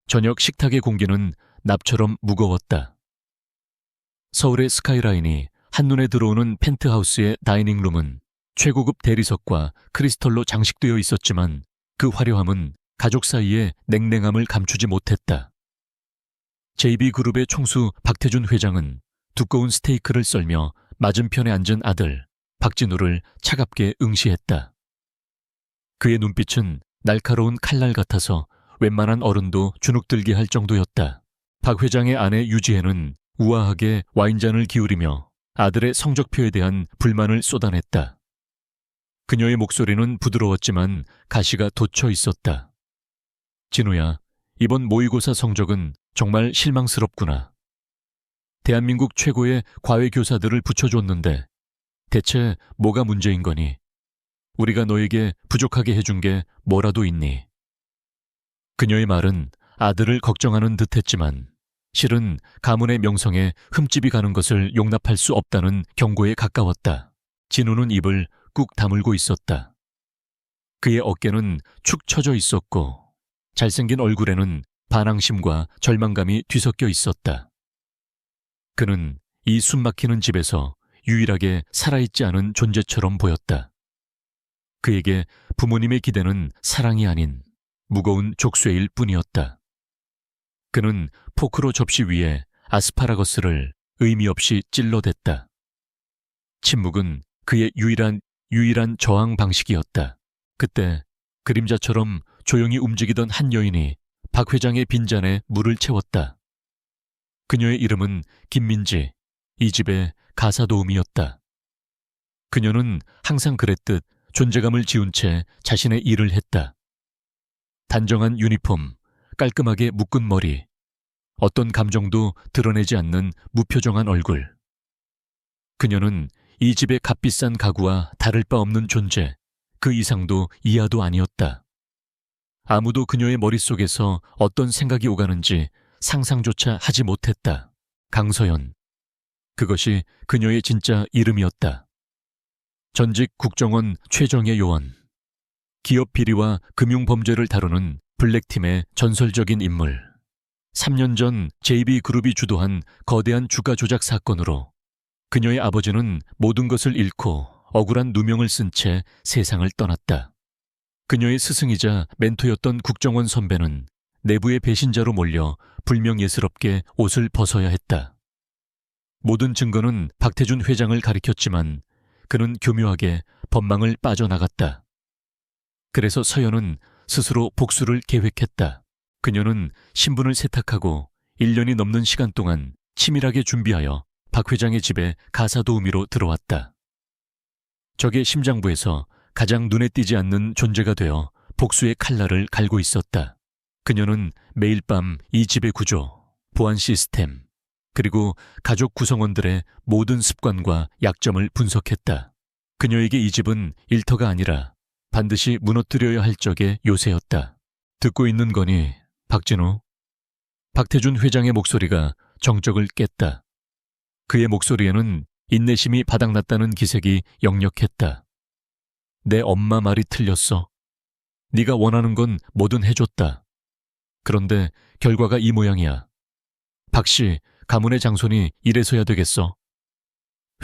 저녁 식탁의 공기는 납처럼 무거웠다. 서울의 스카이라인이 한눈에 들어오는 펜트하우스의 다이닝룸은 최고급 대리석과 크리스털로 장식되어 있었지만 그 화려함은 가족 사이의 냉랭함을 감추지 못했다. JB그룹의 총수 박태준 회장은 두꺼운 스테이크를 썰며 맞은편에 앉은 아들 박진우를 차갑게 응시했다. 그의 눈빛은 날카로운 칼날 같아서 웬만한 어른도 주눅들게 할 정도였다. 박 회장의 아내 유지혜는 우아하게 와인잔을 기울이며 아들의 성적표에 대한 불만을 쏟아냈다. 그녀의 목소리는 부드러웠지만 가시가 돋쳐 있었다. 진우야, 이번 모의고사 성적은 정말 실망스럽구나. 대한민국 최고의 과외교사들을 붙여줬는데 대체 뭐가 문제인 거니? 우리가 너에게 부족하게 해준 게 뭐라도 있니? 그녀의 말은 아들을 걱정하는 듯했지만 실은 가문의 명성에 흠집이 가는 것을 용납할 수 없다는 경고에 가까웠다. 진우는 입을 꾹 다물고 있었다. 그의 어깨는 축 처져 있었고 잘생긴 얼굴에는 반항심과 절망감이 뒤섞여 있었다. 그는 이 숨막히는 집에서 유일하게 살아있지 않은 존재처럼 보였다. 그에게 부모님의 기대는 사랑이 아닌 무거운 족쇄일 뿐이었다. 그는 포크로 접시 위에 아스파라거스를 의미 없이 찔러댔다. 침묵은 그의 유일한 저항 방식이었다. 그때 그림자처럼 조용히 움직이던 한 여인이 박 회장의 빈잔에 물을 채웠다. 그녀의 이름은 김민지, 이 집의 가사도우미였다. 그녀는 항상 그랬듯 존재감을 지운 채 자신의 일을 했다. 단정한 유니폼, 깔끔하게 묶은 머리, 어떤 감정도 드러내지 않는 무표정한 얼굴. 그녀는 이 집의 값비싼 가구와 다를 바 없는 존재, 그 이상도 이하도 아니었다. 아무도 그녀의 머릿속에서 어떤 생각이 오가는지 상상조차 하지 못했다. 강서연. 그것이 그녀의 진짜 이름이었다. 전직 국정원 최정예 요원. 기업 비리와 금융범죄를 다루는 블랙팀의 전설적인 인물. 3년 전 JB그룹이 주도한 거대한 주가 조작 사건으로 그녀의 아버지는 모든 것을 잃고 억울한 누명을 쓴 채 세상을 떠났다. 그녀의 스승이자 멘토였던 국정원 선배는 내부의 배신자로 몰려 불명예스럽게 옷을 벗어야 했다. 모든 증거는 박태준 회장을 가리켰지만 그는 교묘하게 법망을 빠져나갔다. 그래서 서연은 스스로 복수를 계획했다. 그녀는 신분을 세탁하고 1년이 넘는 시간 동안 치밀하게 준비하여 박 회장의 집에 가사도우미로 들어왔다. 적의 심장부에서 가장 눈에 띄지 않는 존재가 되어 복수의 칼날을 갈고 있었다. 그녀는 매일 밤 이 집의 구조, 보안 시스템, 그리고 가족 구성원들의 모든 습관과 약점을 분석했다. 그녀에게 이 집은 일터가 아니라 반드시 무너뜨려야 할 적의 요새였다. 듣고 있는 거니, 박진우? 박태준 회장의 목소리가 정적을 깼다. 그의 목소리에는 인내심이 바닥났다는 기색이 역력했다. 내 엄마 말이 틀렸어. 네가 원하는 건 뭐든 해줬다. 그런데 결과가 이 모양이야. 박씨, 가문의 장손이 이래서야 되겠어.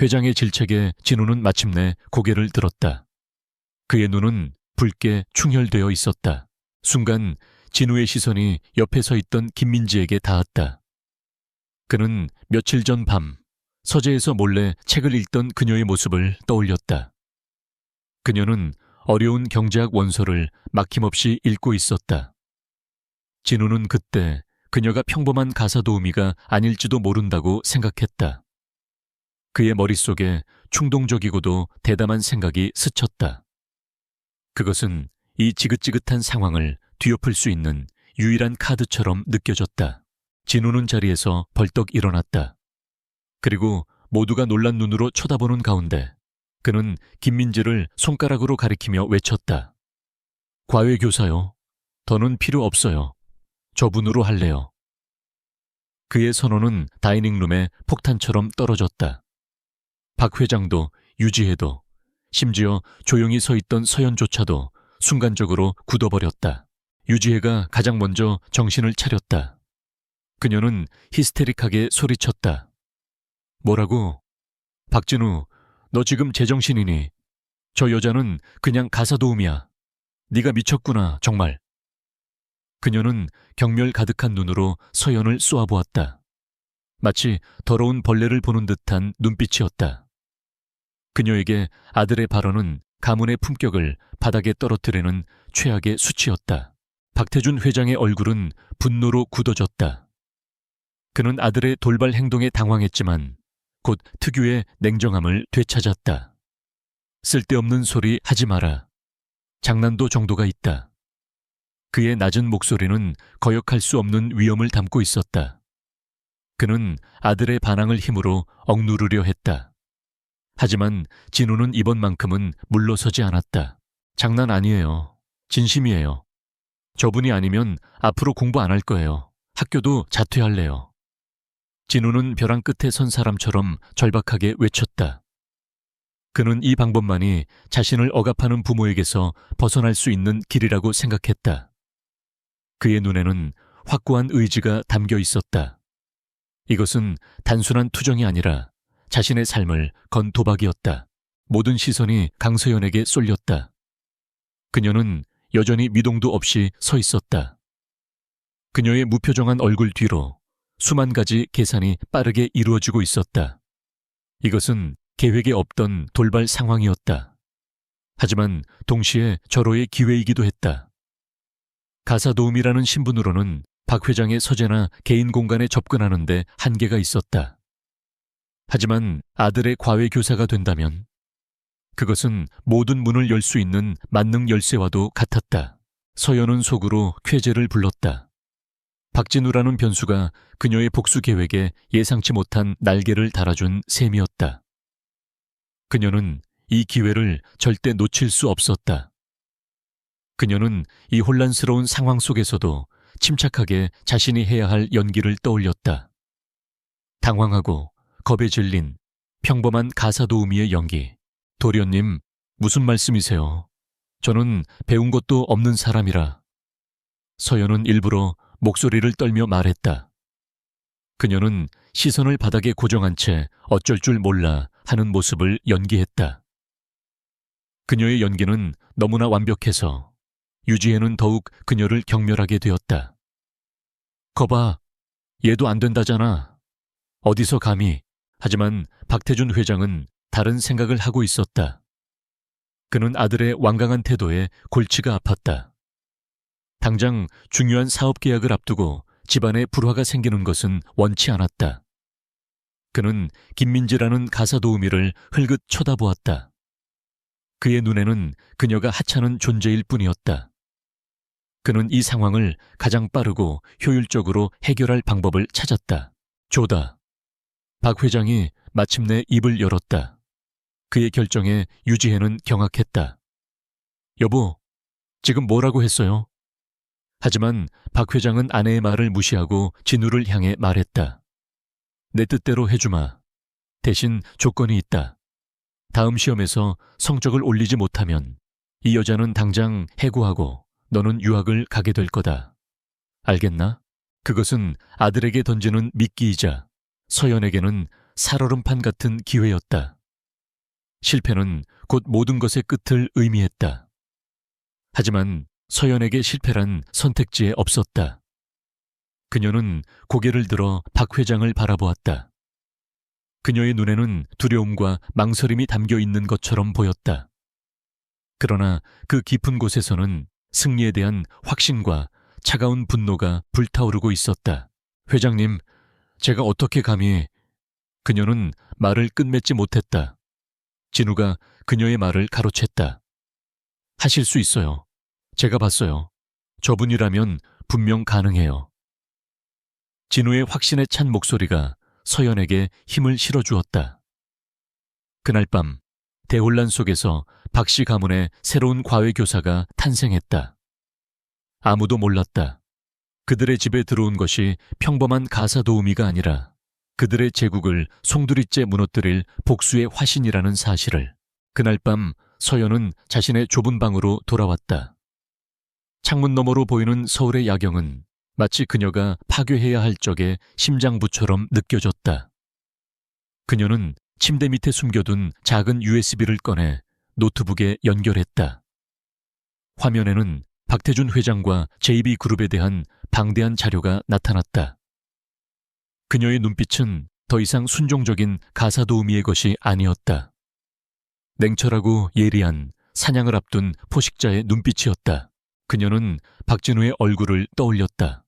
회장의 질책에 진우는 마침내 고개를 들었다. 그의 눈은 붉게 충혈되어 있었다. 순간 진우의 시선이 옆에 서 있던 김민지에게 닿았다. 그는 며칠 전 밤 서재에서 몰래 책을 읽던 그녀의 모습을 떠올렸다. 그녀는 어려운 경제학 원서를 막힘없이 읽고 있었다. 진우는 그때 그녀가 평범한 가사도우미가 아닐지도 모른다고 생각했다. 그의 머릿속에 충동적이고도 대담한 생각이 스쳤다. 그것은 이 지긋지긋한 상황을 뒤엎을 수 있는 유일한 카드처럼 느껴졌다. 진우는 자리에서 벌떡 일어났다. 그리고 모두가 놀란 눈으로 쳐다보는 가운데 그는 김민지를 손가락으로 가리키며 외쳤다. 과외교사요. 더는 필요 없어요. 저분으로 할래요. 그의 선언은 다이닝룸에 폭탄처럼 떨어졌다. 박 회장도 유지혜도 심지어 조용히 서 있던 서연조차도 순간적으로 굳어버렸다. 유지혜가 가장 먼저 정신을 차렸다. 그녀는 히스테릭하게 소리쳤다. 뭐라고? 박진우, 너 지금 제정신이니? 저 여자는 그냥 가사도우미야. 네가 미쳤구나, 정말. 그녀는 경멸 가득한 눈으로 서연을 쏘아보았다. 마치 더러운 벌레를 보는 듯한 눈빛이었다. 그녀에게 아들의 발언은 가문의 품격을 바닥에 떨어뜨리는 최악의 수치였다. 박태준 회장의 얼굴은 분노로 굳어졌다. 그는 아들의 돌발 행동에 당황했지만 곧 특유의 냉정함을 되찾았다. 쓸데없는 소리 하지 마라. 장난도 정도가 있다. 그의 낮은 목소리는 거역할 수 없는 위험을 담고 있었다. 그는 아들의 반항을 힘으로 억누르려 했다. 하지만 진우는 이번만큼은 물러서지 않았다. 장난 아니에요. 진심이에요. 저분이 아니면 앞으로 공부 안 할 거예요. 학교도 자퇴할래요. 진우는 벼랑 끝에 선 사람처럼 절박하게 외쳤다. 그는 이 방법만이 자신을 억압하는 부모에게서 벗어날 수 있는 길이라고 생각했다. 그의 눈에는 확고한 의지가 담겨 있었다. 이것은 단순한 투정이 아니라 자신의 삶을 건 도박이었다. 모든 시선이 강서연에게 쏠렸다. 그녀는 여전히 미동도 없이 서 있었다. 그녀의 무표정한 얼굴 뒤로 수만 가지 계산이 빠르게 이루어지고 있었다. 이것은 계획에 없던 돌발 상황이었다. 하지만 동시에 절호의 기회이기도 했다. 가사도우미라는 신분으로는 박 회장의 서재나 개인 공간에 접근하는데 한계가 있었다. 하지만 아들의 과외교사가 된다면 그것은 모든 문을 열 수 있는 만능 열쇠와도 같았다. 서연은 속으로 쾌재를 불렀다. 박진우라는 변수가 그녀의 복수 계획에 예상치 못한 날개를 달아준 셈이었다. 그녀는 이 기회를 절대 놓칠 수 없었다. 그녀는 이 혼란스러운 상황 속에서도 침착하게 자신이 해야 할 연기를 떠올렸다. 당황하고 겁에 질린 평범한 가사도우미의 연기. 도련님, 무슨 말씀이세요? 저는 배운 것도 없는 사람이라. 서연은 일부러 목소리를 떨며 말했다. 그녀는 시선을 바닥에 고정한 채 어쩔 줄 몰라 하는 모습을 연기했다. 그녀의 연기는 너무나 완벽해서 유지혜는 더욱 그녀를 경멸하게 되었다. 거봐, 얘도 안 된다잖아. 어디서 감히. 하지만 박태준 회장은 다른 생각을 하고 있었다. 그는 아들의 완강한 태도에 골치가 아팠다. 당장 중요한 사업 계약을 앞두고 집안에 불화가 생기는 것은 원치 않았다. 그는 김민지라는 가사도우미를 흘긋 쳐다보았다. 그의 눈에는 그녀가 하찮은 존재일 뿐이었다. 그는 이 상황을 가장 빠르고 효율적으로 해결할 방법을 찾았다. 조다. 박 회장이 마침내 입을 열었다. 그의 결정에 유지혜는 경악했다. 여보, 지금 뭐라고 했어요? 하지만 박 회장은 아내의 말을 무시하고 진우를 향해 말했다. 내 뜻대로 해주마. 대신 조건이 있다. 다음 시험에서 성적을 올리지 못하면 이 여자는 당장 해고하고 너는 유학을 가게 될 거다. 알겠나? 그것은 아들에게 던지는 미끼이자 서연에게는 살얼음판 같은 기회였다. 실패는 곧 모든 것의 끝을 의미했다. 하지만 서연에게 실패란 선택지에 없었다. 그녀는 고개를 들어 박 회장을 바라보았다. 그녀의 눈에는 두려움과 망설임이 담겨 있는 것처럼 보였다. 그러나 그 깊은 곳에서는 승리에 대한 확신과 차가운 분노가 불타오르고 있었다. 회장님, 제가 어떻게 감히... 그녀는 말을 끝맺지 못했다. 진우가 그녀의 말을 가로챘다. 하실 수 있어요. 제가 봤어요. 저분이라면 분명 가능해요. 진우의 확신에 찬 목소리가 서연에게 힘을 실어주었다. 그날 밤 대혼란 속에서 박씨 가문의 새로운 과외교사가 탄생했다. 아무도 몰랐다. 그들의 집에 들어온 것이 평범한 가사도우미가 아니라 그들의 제국을 송두리째 무너뜨릴 복수의 화신이라는 사실을. 그날 밤 서연은 자신의 좁은 방으로 돌아왔다. 창문 너머로 보이는 서울의 야경은 마치 그녀가 파괴해야 할 적의 심장부처럼 느껴졌다. 그녀는 침대 밑에 숨겨둔 작은 USB를 꺼내 노트북에 연결했다. 화면에는 박태준 회장과 JB그룹에 대한 방대한 자료가 나타났다. 그녀의 눈빛은 더 이상 순종적인 가사도우미의 것이 아니었다. 냉철하고 예리한 사냥을 앞둔 포식자의 눈빛이었다. 그녀는 박진우의 얼굴을 떠올렸다.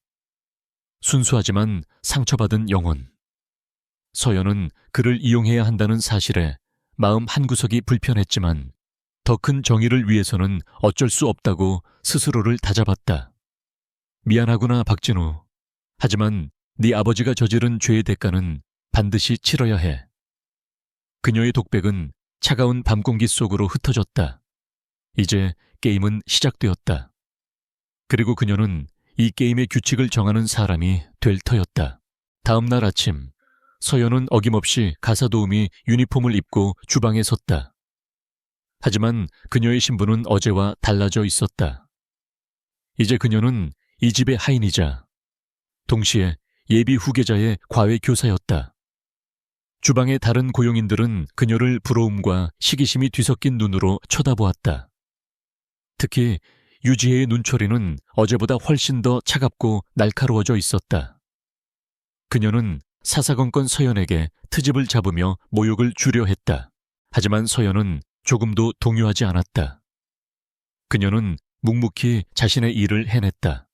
순수하지만 상처받은 영혼. 서연은 그를 이용해야 한다는 사실에 마음 한구석이 불편했지만 더 큰 정의를 위해서는 어쩔 수 없다고 스스로를 다잡았다. 미안하구나, 박진우. 하지만 네 아버지가 저지른 죄의 대가는 반드시 치러야 해. 그녀의 독백은 차가운 밤공기 속으로 흩어졌다. 이제 게임은 시작되었다. 그리고 그녀는 이 게임의 규칙을 정하는 사람이 될 터였다. 다음 날 아침, 서연은 어김없이 가사도우미 유니폼을 입고 주방에 섰다. 하지만 그녀의 신분은 어제와 달라져 있었다. 이제 그녀는 이 집의 하인이자 동시에 예비 후계자의 과외 교사였다. 주방의 다른 고용인들은 그녀를 부러움과 시기심이 뒤섞인 눈으로 쳐다보았다. 특히 유지혜의 눈초리는 어제보다 훨씬 더 차갑고 날카로워져 있었다. 그녀는 사사건건 서연에게 트집을 잡으며 모욕을 주려 했다. 하지만 서연은 조금도 동요하지 않았다. 그녀는 묵묵히 자신의 일을 해냈다.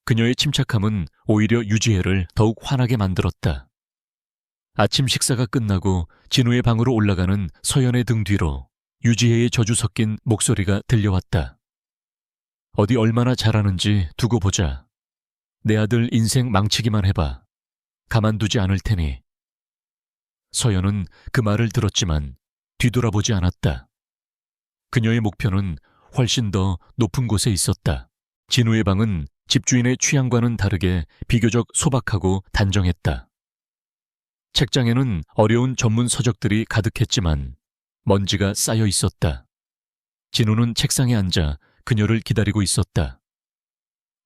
그녀의 침착함은 오히려 유지혜를 더욱 화나게 만들었다. 아침 식사가 끝나고 진우의 방으로 올라가는 서연의 등 뒤로 유지혜의 저주 섞인 목소리가 들려왔다. 어디 얼마나 잘하는지 두고 보자. 내 아들 인생 망치기만 해봐. 가만두지 않을 테니. 서연은 그 말을 들었지만 뒤돌아보지 않았다. 그녀의 목표는 훨씬 더 높은 곳에 있었다. 진우의 방은 집주인의 취향과는 다르게 비교적 소박하고 단정했다. 책장에는 어려운 전문 서적들이 가득했지만 먼지가 쌓여 있었다. 진우는 책상에 앉아 그녀를 기다리고 있었다.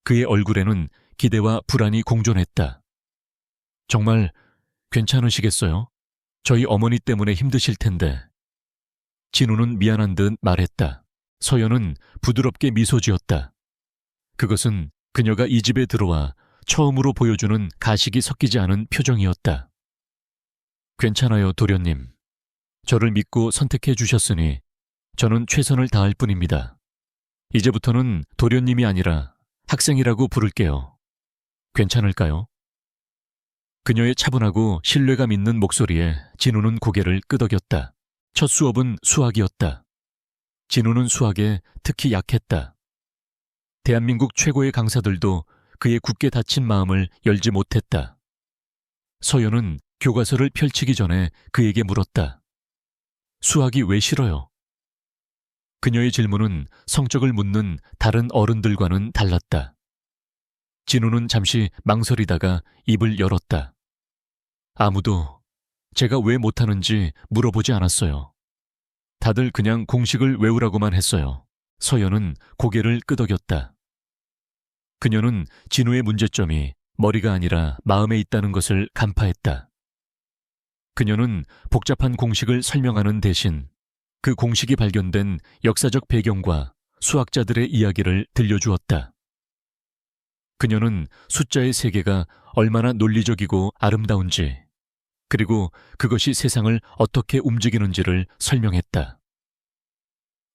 그의 얼굴에는 기대와 불안이 공존했다. 정말 괜찮으시겠어요? 저희 어머니 때문에 힘드실 텐데. 진우는 미안한 듯 말했다. 서연은 부드럽게 미소 지었다. 그것은 그녀가 이 집에 들어와 처음으로 보여주는 가식이 섞이지 않은 표정이었다. 괜찮아요, 도련님. 저를 믿고 선택해 주셨으니 저는 최선을 다할 뿐입니다. 이제부터는 도련님이 아니라 학생이라고 부를게요. 괜찮을까요? 그녀의 차분하고 신뢰감 있는 목소리에 진우는 고개를 끄덕였다. 첫 수업은 수학이었다. 진우는 수학에 특히 약했다. 대한민국 최고의 강사들도 그의 굳게 닫힌 마음을 열지 못했다. 서연은 교과서를 펼치기 전에 그에게 물었다. 수학이 왜 싫어요? 그녀의 질문은 성적을 묻는 다른 어른들과는 달랐다. 진우는 잠시 망설이다가 입을 열었다. 아무도 제가 왜 못하는지 물어보지 않았어요. 다들 그냥 공식을 외우라고만 했어요. 서연은 고개를 끄덕였다. 그녀는 진우의 문제점이 머리가 아니라 마음에 있다는 것을 간파했다. 그녀는 복잡한 공식을 설명하는 대신 그 공식이 발견된 역사적 배경과 수학자들의 이야기를 들려주었다. 그녀는 숫자의 세계가 얼마나 논리적이고 아름다운지, 그리고 그것이 세상을 어떻게 움직이는지를 설명했다.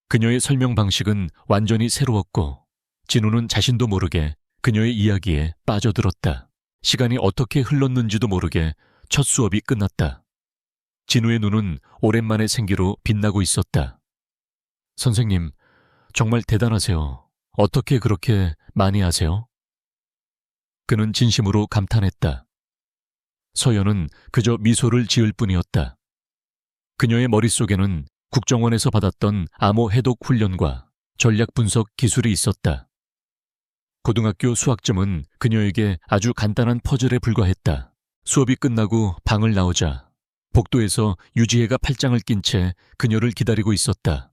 그녀의 설명 방식은 완전히 새로웠고 진우는 자신도 모르게 그녀의 이야기에 빠져들었다. 시간이 어떻게 흘렀는지도 모르게 첫 수업이 끝났다. 진우의 눈은 오랜만에 생기로 빛나고 있었다. 선생님, 정말 대단하세요. 어떻게 그렇게 많이 아세요? 그는 진심으로 감탄했다. 서연은 그저 미소를 지을 뿐이었다. 그녀의 머릿속에는 국정원에서 받았던 암호 해독 훈련과 전략 분석 기술이 있었다. 고등학교 수학점은 그녀에게 아주 간단한 퍼즐에 불과했다. 수업이 끝나고 방을 나오자 복도에서 유지혜가 팔짱을 낀 채 그녀를 기다리고 있었다.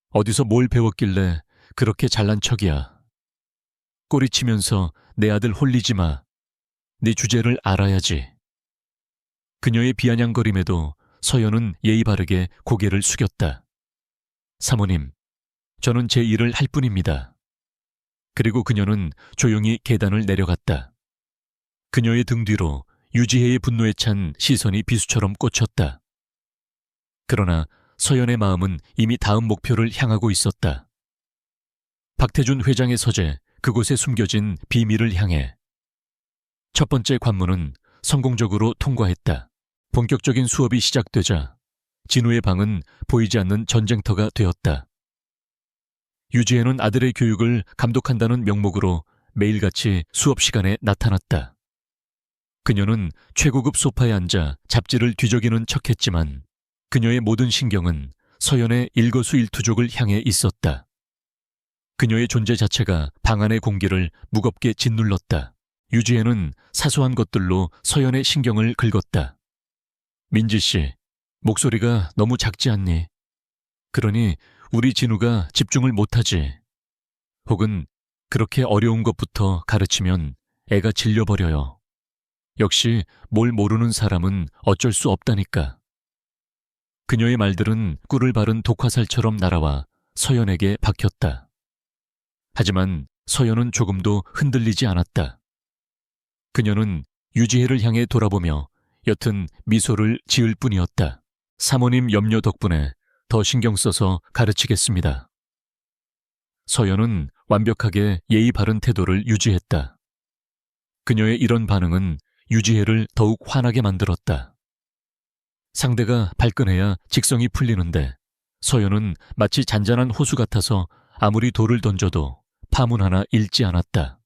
어디서 뭘 배웠길래 그렇게 잘난 척이야. 꼬리치면서 내 아들 홀리지 마. 네 주제를 알아야지. 그녀의 비아냥거림에도 서연은 예의 바르게 고개를 숙였다. 사모님, 저는 제 일을 할 뿐입니다. 그리고 그녀는 조용히 계단을 내려갔다. 그녀의 등 뒤로 유지혜의 분노에 찬 시선이 비수처럼 꽂혔다. 그러나 서연의 마음은 이미 다음 목표를 향하고 있었다. 박태준 회장의 서재, 그곳에 숨겨진 비밀을 향해. 첫 번째 관문은 성공적으로 통과했다. 본격적인 수업이 시작되자 진우의 방은 보이지 않는 전쟁터가 되었다. 유지혜는 아들의 교육을 감독한다는 명목으로 매일같이 수업 시간에 나타났다. 그녀는 최고급 소파에 앉아 잡지를 뒤적이는 척했지만 그녀의 모든 신경은 서연의 일거수일투족을 향해 있었다. 그녀의 존재 자체가 방 안의 공기를 무겁게 짓눌렀다. 유지혜는 사소한 것들로 서연의 신경을 긁었다. 민지 씨, 목소리가 너무 작지 않니? 그러니 우리 진우가 집중을 못하지. 혹은 그렇게 어려운 것부터 가르치면 애가 질려버려요. 역시 뭘 모르는 사람은 어쩔 수 없다니까. 그녀의 말들은 꿀을 바른 독화살처럼 날아와 서연에게 박혔다. 하지만 서연은 조금도 흔들리지 않았다. 그녀는 유지혜를 향해 돌아보며 옅은 미소를 지을 뿐이었다. 사모님 염려 덕분에 더 신경 써서 가르치겠습니다. 서연은 완벽하게 예의 바른 태도를 유지했다. 그녀의 이런 반응은 유지혜를 더욱 화나게 만들었다. 상대가 발끈해야 직성이 풀리는데 서연은 마치 잔잔한 호수 같아서 아무리 돌을 던져도 파문 하나 잃지 않았다.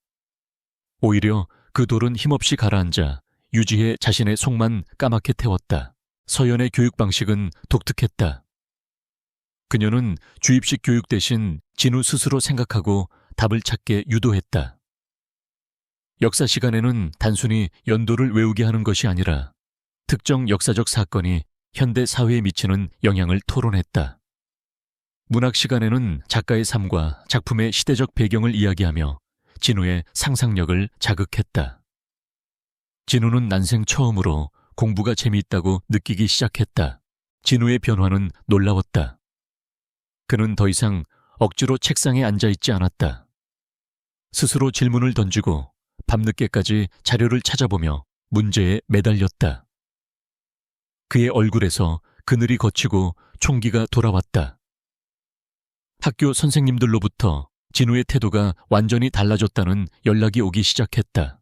오히려 그 돌은 힘없이 가라앉아 유지혜 자신의 속만 까맣게 태웠다. 서연의 교육 방식은 독특했다. 그녀는 주입식 교육 대신 진우 스스로 생각하고 답을 찾게 유도했다. 역사 시간에는 단순히 연도를 외우게 하는 것이 아니라 특정 역사적 사건이 현대 사회에 미치는 영향을 토론했다. 문학 시간에는 작가의 삶과 작품의 시대적 배경을 이야기하며 진우의 상상력을 자극했다. 진우는 난생 처음으로 공부가 재미있다고 느끼기 시작했다. 진우의 변화는 놀라웠다. 그는 더 이상 억지로 책상에 앉아있지 않았다. 스스로 질문을 던지고 밤늦게까지 자료를 찾아보며 문제에 매달렸다. 그의 얼굴에서 그늘이 걷히고 총기가 돌아왔다. 학교 선생님들로부터 진우의 태도가 완전히 달라졌다는 연락이 오기 시작했다.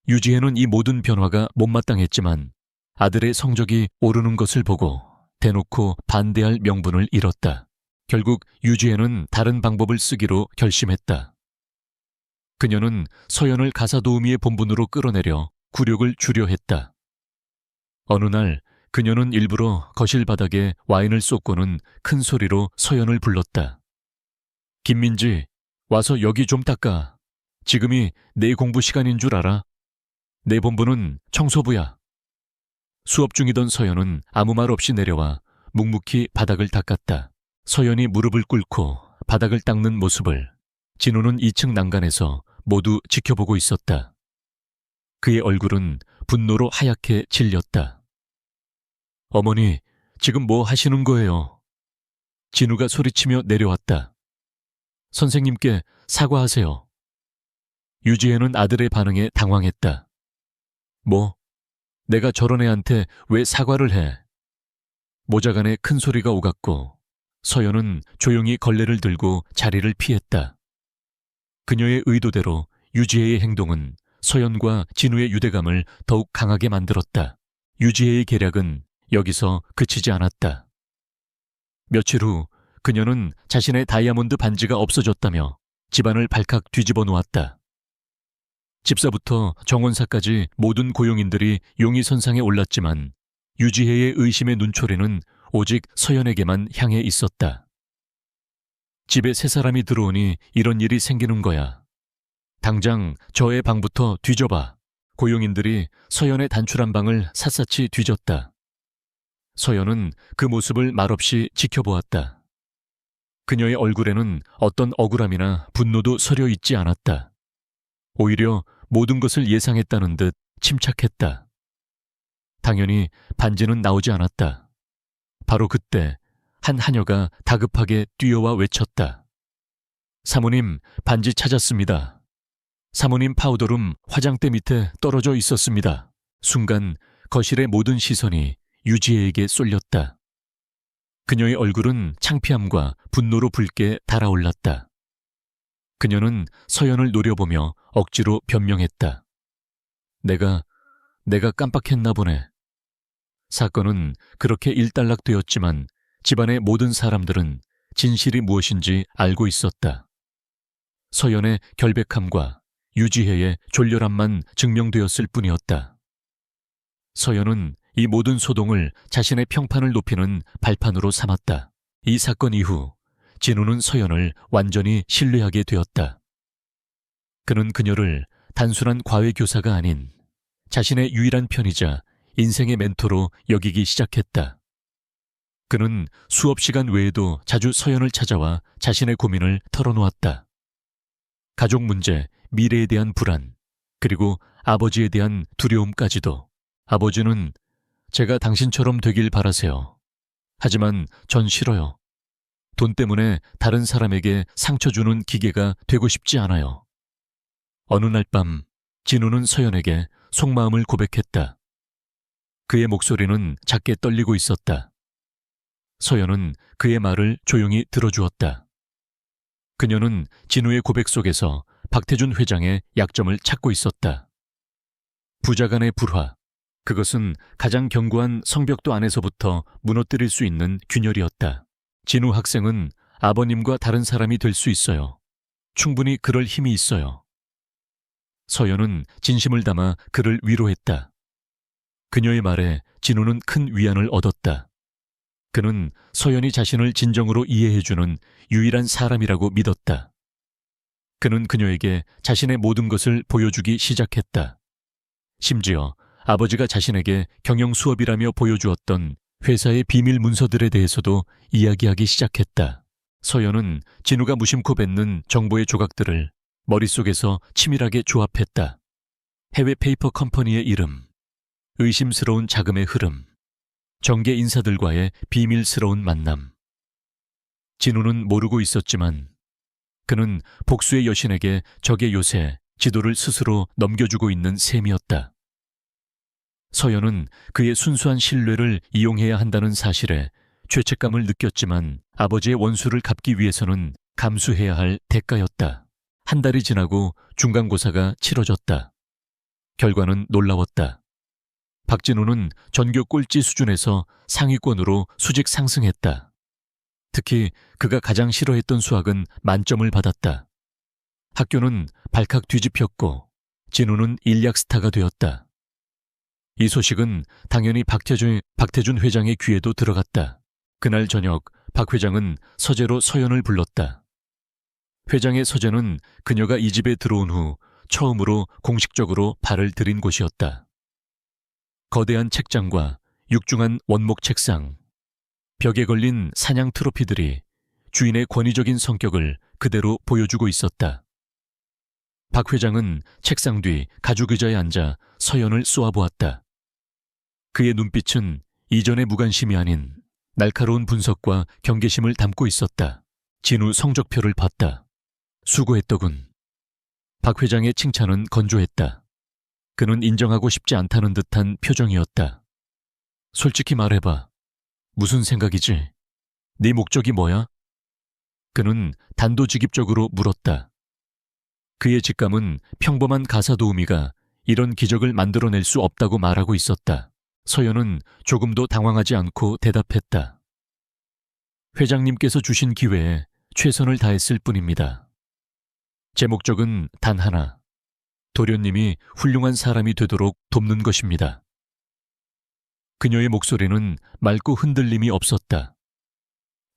유지혜는 이 모든 변화가 못마땅했지만 아들의 성적이 오르는 것을 보고 대놓고 반대할 명분을 잃었다. 결국 유지혜는 다른 방법을 쓰기로 결심했다. 그녀는 서연을 가사도우미의 본분으로 끌어내려 굴욕을 주려 했다. 어느 날 그녀는 일부러 거실 바닥에 와인을 쏟고는 큰 소리로 서연을 불렀다. 김민지, 와서 여기 좀 닦아. 지금이 내 공부 시간인 줄 알아? 내 본부는 청소부야. 수업 중이던 서연은 아무 말 없이 내려와 묵묵히 바닥을 닦았다. 서연이 무릎을 꿇고 바닥을 닦는 모습을 진우는 2층 난간에서 모두 지켜보고 있었다. 그의 얼굴은 분노로 하얗게 질렸다. 어머니, 지금 뭐 하시는 거예요? 진우가 소리치며 내려왔다. 선생님께 사과하세요. 유지혜는 아들의 반응에 당황했다. 뭐? 내가 저런 애한테 왜 사과를 해? 모자간에 큰 소리가 오갔고 서연은 조용히 걸레를 들고 자리를 피했다. 그녀의 의도대로 유지혜의 행동은 서연과 진우의 유대감을 더욱 강하게 만들었다. 유지혜의 계략은 여기서 그치지 않았다. 며칠 후 그녀는 자신의 다이아몬드 반지가 없어졌다며 집안을 발칵 뒤집어 놓았다. 집사부터 정원사까지 모든 고용인들이 용의선상에 올랐지만 유지혜의 의심의 눈초리는 오직 서연에게만 향해 있었다. 집에 새 사람이 들어오니 이런 일이 생기는 거야. 당장 저의 방부터 뒤져봐. 고용인들이 서연의 단출한 방을 샅샅이 뒤졌다. 서연은 그 모습을 말없이 지켜보았다. 그녀의 얼굴에는 어떤 억울함이나 분노도 서려 있지 않았다. 오히려 모든 것을 예상했다는 듯 침착했다. 당연히 반지는 나오지 않았다. 바로 그때 한 하녀가 다급하게 뛰어와 외쳤다. 사모님, 반지 찾았습니다. 사모님 파우더룸 화장대 밑에 떨어져 있었습니다. 순간 거실의 모든 시선이 유지혜에게 쏠렸다. 그녀의 얼굴은 창피함과 분노로 붉게 달아올랐다. 그녀는 서연을 노려보며 억지로 변명했다. 내가 깜빡했나 보네. 사건은 그렇게 일단락되었지만 집안의 모든 사람들은 진실이 무엇인지 알고 있었다. 서연의 결백함과 유지혜의 졸렬함만 증명되었을 뿐이었다. 서연은 이 모든 소동을 자신의 평판을 높이는 발판으로 삼았다. 이 사건 이후 진우는 서연을 완전히 신뢰하게 되었다. 그는 그녀를 단순한 과외교사가 아닌 자신의 유일한 편이자 인생의 멘토로 여기기 시작했다. 그는 수업 시간 외에도 자주 서연을 찾아와 자신의 고민을 털어놓았다. 가족 문제, 미래에 대한 불안, 그리고 아버지에 대한 두려움까지도. 아버지는 제가 당신처럼 되길 바라세요. 하지만 전 싫어요. 돈 때문에 다른 사람에게 상처 주는 기계가 되고 싶지 않아요. 어느 날 밤 진우는 서연에게 속마음을 고백했다. 그의 목소리는 작게 떨리고 있었다. 서연은 그의 말을 조용히 들어주었다. 그녀는 진우의 고백 속에서 박태준 회장의 약점을 찾고 있었다. 부자 간의 불화, 그것은 가장 견고한 성벽도 안에서부터 무너뜨릴 수 있는 균열이었다. 진우 학생은 아버님과 다른 사람이 될 수 있어요. 충분히 그럴 힘이 있어요. 서연은 진심을 담아 그를 위로했다. 그녀의 말에 진우는 큰 위안을 얻었다. 그는 서연이 자신을 진정으로 이해해주는 유일한 사람이라고 믿었다. 그는 그녀에게 자신의 모든 것을 보여주기 시작했다. 심지어 아버지가 자신에게 경영 수업이라며 보여주었던 회사의 비밀 문서들에 대해서도 이야기하기 시작했다. 서연은 진우가 무심코 뱉는 정보의 조각들을 머릿속에서 치밀하게 조합했다. 해외 페이퍼 컴퍼니의 이름, 의심스러운 자금의 흐름, 정계 인사들과의 비밀스러운 만남. 진우는 모르고 있었지만 그는 복수의 여신에게 적의 요새 지도를 스스로 넘겨주고 있는 셈이었다. 서연은 그의 순수한 신뢰를 이용해야 한다는 사실에 죄책감을 느꼈지만 아버지의 원수를 갚기 위해서는 감수해야 할 대가였다. 한 달이 지나고 중간고사가 치러졌다. 결과는 놀라웠다. 박진우는 전교 꼴찌 수준에서 상위권으로 수직 상승했다. 특히 그가 가장 싫어했던 수학은 만점을 받았다. 학교는 발칵 뒤집혔고 진우는 일약 스타가 되었다. 이 소식은 당연히 박태준 회장의 귀에도 들어갔다. 그날 저녁 박 회장은 서재로 서연을 불렀다. 회장의 서재는 그녀가 이 집에 들어온 후 처음으로 공식적으로 발을 들인 곳이었다. 거대한 책장과 육중한 원목 책상, 벽에 걸린 사냥 트로피들이 주인의 권위적인 성격을 그대로 보여주고 있었다. 박 회장은 책상 뒤 가죽 의자에 앉아 서연을 쏘아보았다. 그의 눈빛은 이전의 무관심이 아닌 날카로운 분석과 경계심을 담고 있었다. 진우 성적표를 봤다. 수고했더군. 박 회장의 칭찬은 건조했다. 그는 인정하고 싶지 않다는 듯한 표정이었다. 솔직히 말해봐. 무슨 생각이지? 네 목적이 뭐야? 그는 단도직입적으로 물었다. 그의 직감은 평범한 가사 도우미가 이런 기적을 만들어낼 수 없다고 말하고 있었다. 서연은 조금도 당황하지 않고 대답했다. 회장님께서 주신 기회에 최선을 다했을 뿐입니다. 제 목적은 단 하나. 도련님이 훌륭한 사람이 되도록 돕는 것입니다. 그녀의 목소리는 맑고 흔들림이 없었다.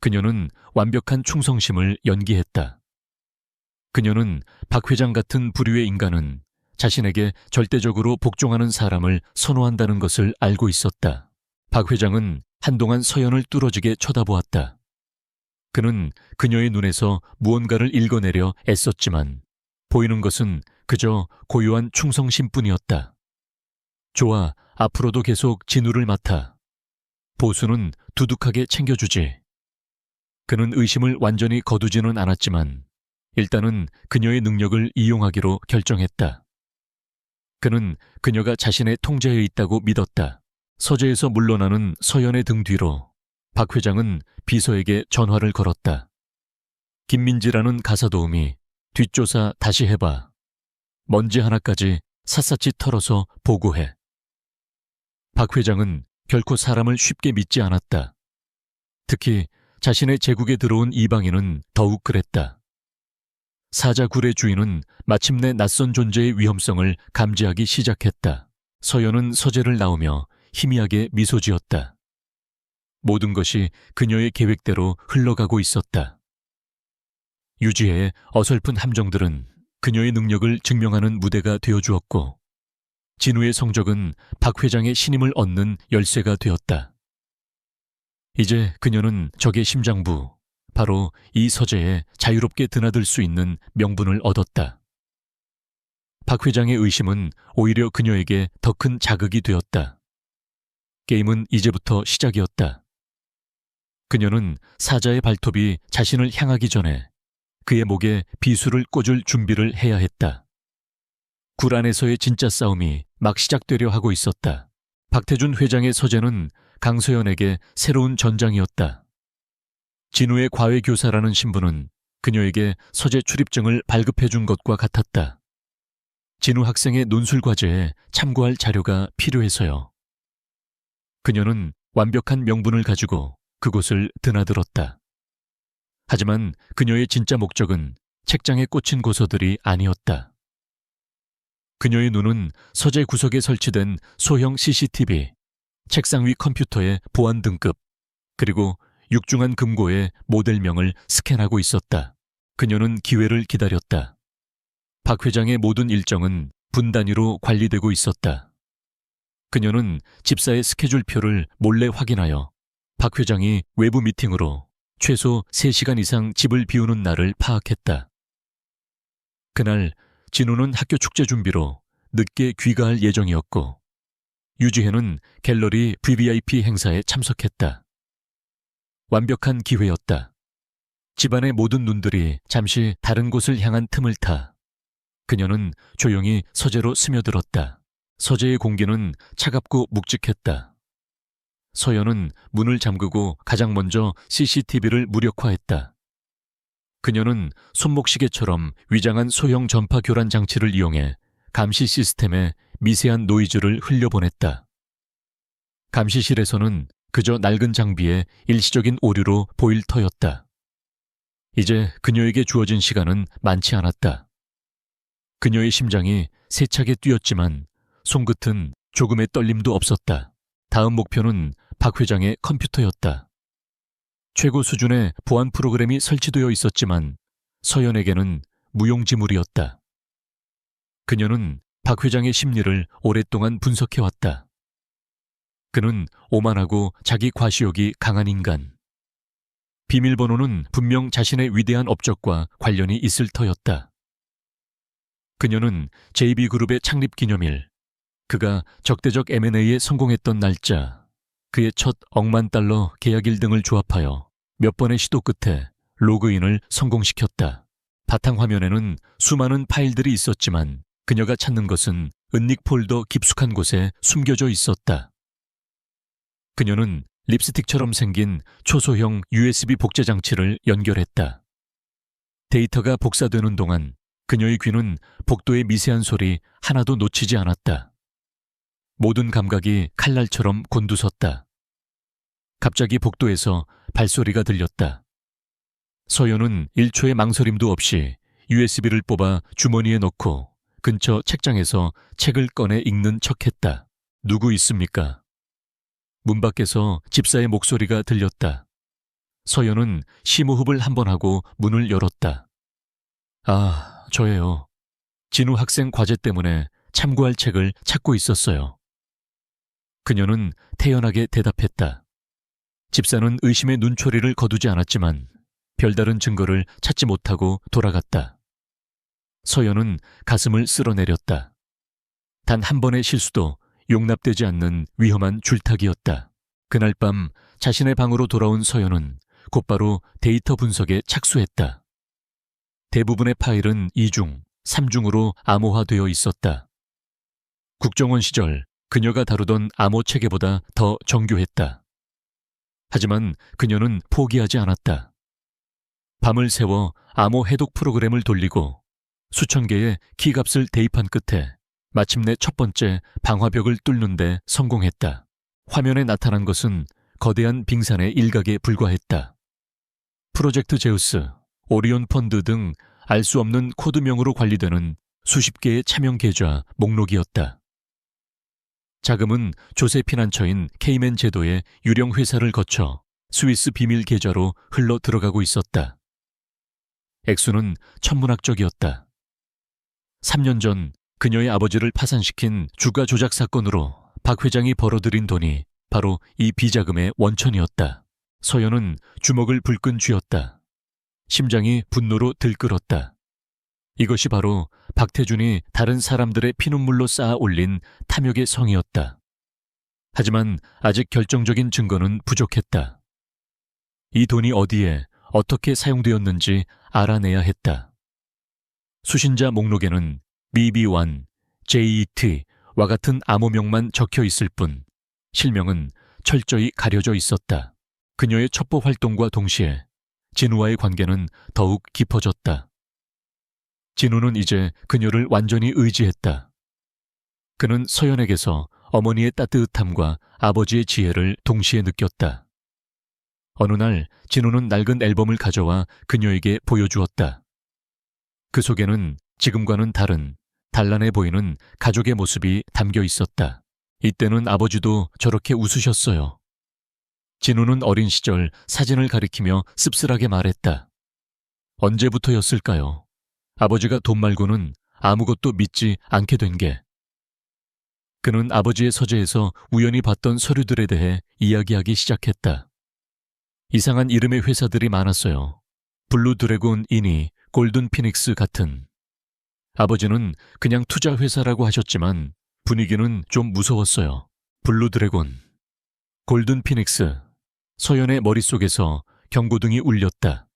그녀는 완벽한 충성심을 연기했다. 그녀는 박 회장 같은 부류의 인간은 자신에게 절대적으로 복종하는 사람을 선호한다는 것을 알고 있었다. 박 회장은 한동안 서연을 뚫어지게 쳐다보았다. 그는 그녀의 눈에서 무언가를 읽어내려 애썼지만 보이는 것은 그저 고요한 충성심뿐이었다. 좋아, 앞으로도 계속 진우를 맡아. 보수는 두둑하게 챙겨주지. 그는 의심을 완전히 거두지는 않았지만 일단은 그녀의 능력을 이용하기로 결정했다. 그는 그녀가 자신의 통제에 있다고 믿었다. 서재에서 물러나는 서연의 등 뒤로 박 회장은 비서에게 전화를 걸었다. 김민지라는 가사도우미, 뒷조사 다시 해봐. 먼지 하나까지 샅샅이 털어서 보고해. 박 회장은 결코 사람을 쉽게 믿지 않았다. 특히 자신의 제국에 들어온 이방인은 더욱 그랬다. 사자굴의 주인은 마침내 낯선 존재의 위험성을 감지하기 시작했다. 서연은 서재를 나오며 희미하게 미소 지었다. 모든 것이 그녀의 계획대로 흘러가고 있었다. 유지혜의 어설픈 함정들은 그녀의 능력을 증명하는 무대가 되어주었고 진우의 성적은 박 회장의 신임을 얻는 열쇠가 되었다. 이제 그녀는 적의 심장부, 바로 이 서재에 자유롭게 드나들 수 있는 명분을 얻었다. 박 회장의 의심은 오히려 그녀에게 더 큰 자극이 되었다. 게임은 이제부터 시작이었다. 그녀는 사자의 발톱이 자신을 향하기 전에 그의 목에 비수를 꽂을 준비를 해야 했다. 굴 안에서의 진짜 싸움이 막 시작되려 하고 있었다. 박태준 회장의 서재는 강소연에게 새로운 전장이었다. 진우의 과외교사라는 신분은 그녀에게 서재 출입증을 발급해준 것과 같았다. 진우 학생의 논술 과제에 참고할 자료가 필요해서요. 그녀는 완벽한 명분을 가지고 그곳을 드나들었다. 하지만 그녀의 진짜 목적은 책장에 꽂힌 고서들이 아니었다. 그녀의 눈은 서재 구석에 설치된 소형 CCTV, 책상 위 컴퓨터의 보안 등급, 그리고 육중한 금고의 모델명을 스캔하고 있었다. 그녀는 기회를 기다렸다. 박 회장의 모든 일정은 분 단위로 관리되고 있었다. 그녀는 집사의 스케줄표를 몰래 확인하여 박 회장이 외부 미팅으로 최소 3시간 이상 집을 비우는 날을 파악했다. 그날 진우는 학교 축제 준비로 늦게 귀가할 예정이었고 유지혜는 갤러리 VVIP 행사에 참석했다. 완벽한 기회였다. 집안의 모든 눈들이 잠시 다른 곳을 향한 틈을 타 그녀는 조용히 서재로 스며들었다. 서재의 공기는 차갑고 묵직했다. 서연은 문을 잠그고 가장 먼저 CCTV를 무력화했다. 그녀는 손목시계처럼 위장한 소형 전파 교란 장치를 이용해 감시 시스템에 미세한 노이즈를 흘려보냈다. 감시실에서는 그저 낡은 장비의 일시적인 오류로 보일 터였다. 이제 그녀에게 주어진 시간은 많지 않았다. 그녀의 심장이 세차게 뛰었지만 손끝은 조금의 떨림도 없었다. 다음 목표는 박 회장의 컴퓨터였다. 최고 수준의 보안 프로그램이 설치되어 있었지만 서연에게는 무용지물이었다. 그녀는 박 회장의 심리를 오랫동안 분석해왔다. 그는 오만하고 자기 과시욕이 강한 인간. 비밀번호는 분명 자신의 위대한 업적과 관련이 있을 터였다. 그녀는 JB그룹의 창립 기념일, 그가 적대적 M&A에 성공했던 날짜, 그의 첫 억만 달러 계약일 등을 조합하여 몇 번의 시도 끝에 로그인을 성공시켰다. 바탕화면에는 수많은 파일들이 있었지만 그녀가 찾는 것은 은닉 폴더 깊숙한 곳에 숨겨져 있었다. 그녀는 립스틱처럼 생긴 초소형 USB 복제 장치를 연결했다. 데이터가 복사되는 동안 그녀의 귀는 복도의 미세한 소리 하나도 놓치지 않았다. 모든 감각이 칼날처럼 곤두섰다. 갑자기 복도에서 발소리가 들렸다. 서연은 1초의 망설임도 없이 USB를 뽑아 주머니에 넣고 근처 책장에서 책을 꺼내 읽는 척했다. 누구 있습니까? 문 밖에서 집사의 목소리가 들렸다. 서연은 심호흡을 한번 하고 문을 열었다. 아, 저예요. 진우 학생 과제 때문에 참고할 책을 찾고 있었어요. 그녀는 태연하게 대답했다. 집사는 의심의 눈초리를 거두지 않았지만 별다른 증거를 찾지 못하고 돌아갔다. 서연은 가슴을 쓸어내렸다. 단 한 번의 실수도 용납되지 않는 위험한 줄타기였다. 그날 밤 자신의 방으로 돌아온 서연은 곧바로 데이터 분석에 착수했다. 대부분의 파일은 2중, 3중으로 암호화되어 있었다. 국정원 시절 그녀가 다루던 암호 체계보다 더 정교했다. 하지만 그녀는 포기하지 않았다. 밤을 새워 암호 해독 프로그램을 돌리고 수천 개의 키값을 대입한 끝에 마침내 첫 번째 방화벽을 뚫는 데 성공했다. 화면에 나타난 것은 거대한 빙산의 일각에 불과했다. 프로젝트 제우스, 오리온 펀드 등 알 수 없는 코드명으로 관리되는 수십 개의 차명 계좌 목록이었다. 자금은 조세 피난처인 케이맨 제도의 유령 회사를 거쳐 스위스 비밀 계좌로 흘러 들어가고 있었다. 액수는 천문학적이었다. 3년 전 그녀의 아버지를 파산시킨 주가 조작 사건으로 박 회장이 벌어들인 돈이 바로 이 비자금의 원천이었다. 서연은 주먹을 불끈 쥐었다. 심장이 분노로 들끓었다. 이것이 바로 박태준이 다른 사람들의 피눈물로 쌓아 올린 탐욕의 성이었다. 하지만 아직 결정적인 증거는 부족했다. 이 돈이 어디에 어떻게 사용되었는지 알아내야 했다. 수신자 목록에는 BB1, JET와 같은 암호명만 적혀 있을 뿐 실명은 철저히 가려져 있었다. 그녀의 첩보 활동과 동시에 진우와의 관계는 더욱 깊어졌다. 진우는 이제 그녀를 완전히 의지했다. 그는 서연에게서 어머니의 따뜻함과 아버지의 지혜를 동시에 느꼈다. 어느 날 진우는 낡은 앨범을 가져와 그녀에게 보여주었다. 그 속에는 지금과는 다른 단란해 보이는 가족의 모습이 담겨 있었다. 이때는 아버지도 저렇게 웃으셨어요. 진우는 어린 시절 사진을 가리키며 씁쓸하게 말했다. 언제부터였을까요? 아버지가 돈 말고는 아무것도 믿지 않게 된 게. 그는 아버지의 서재에서 우연히 봤던 서류들에 대해 이야기하기 시작했다. 이상한 이름의 회사들이 많았어요. 블루 드래곤 이니, 골든 피닉스 같은. 아버지는 그냥 투자 회사라고 하셨지만 분위기는 좀 무서웠어요. 블루 드래곤, 골든 피닉스. 서연의 머릿속에서 경고등이 울렸다.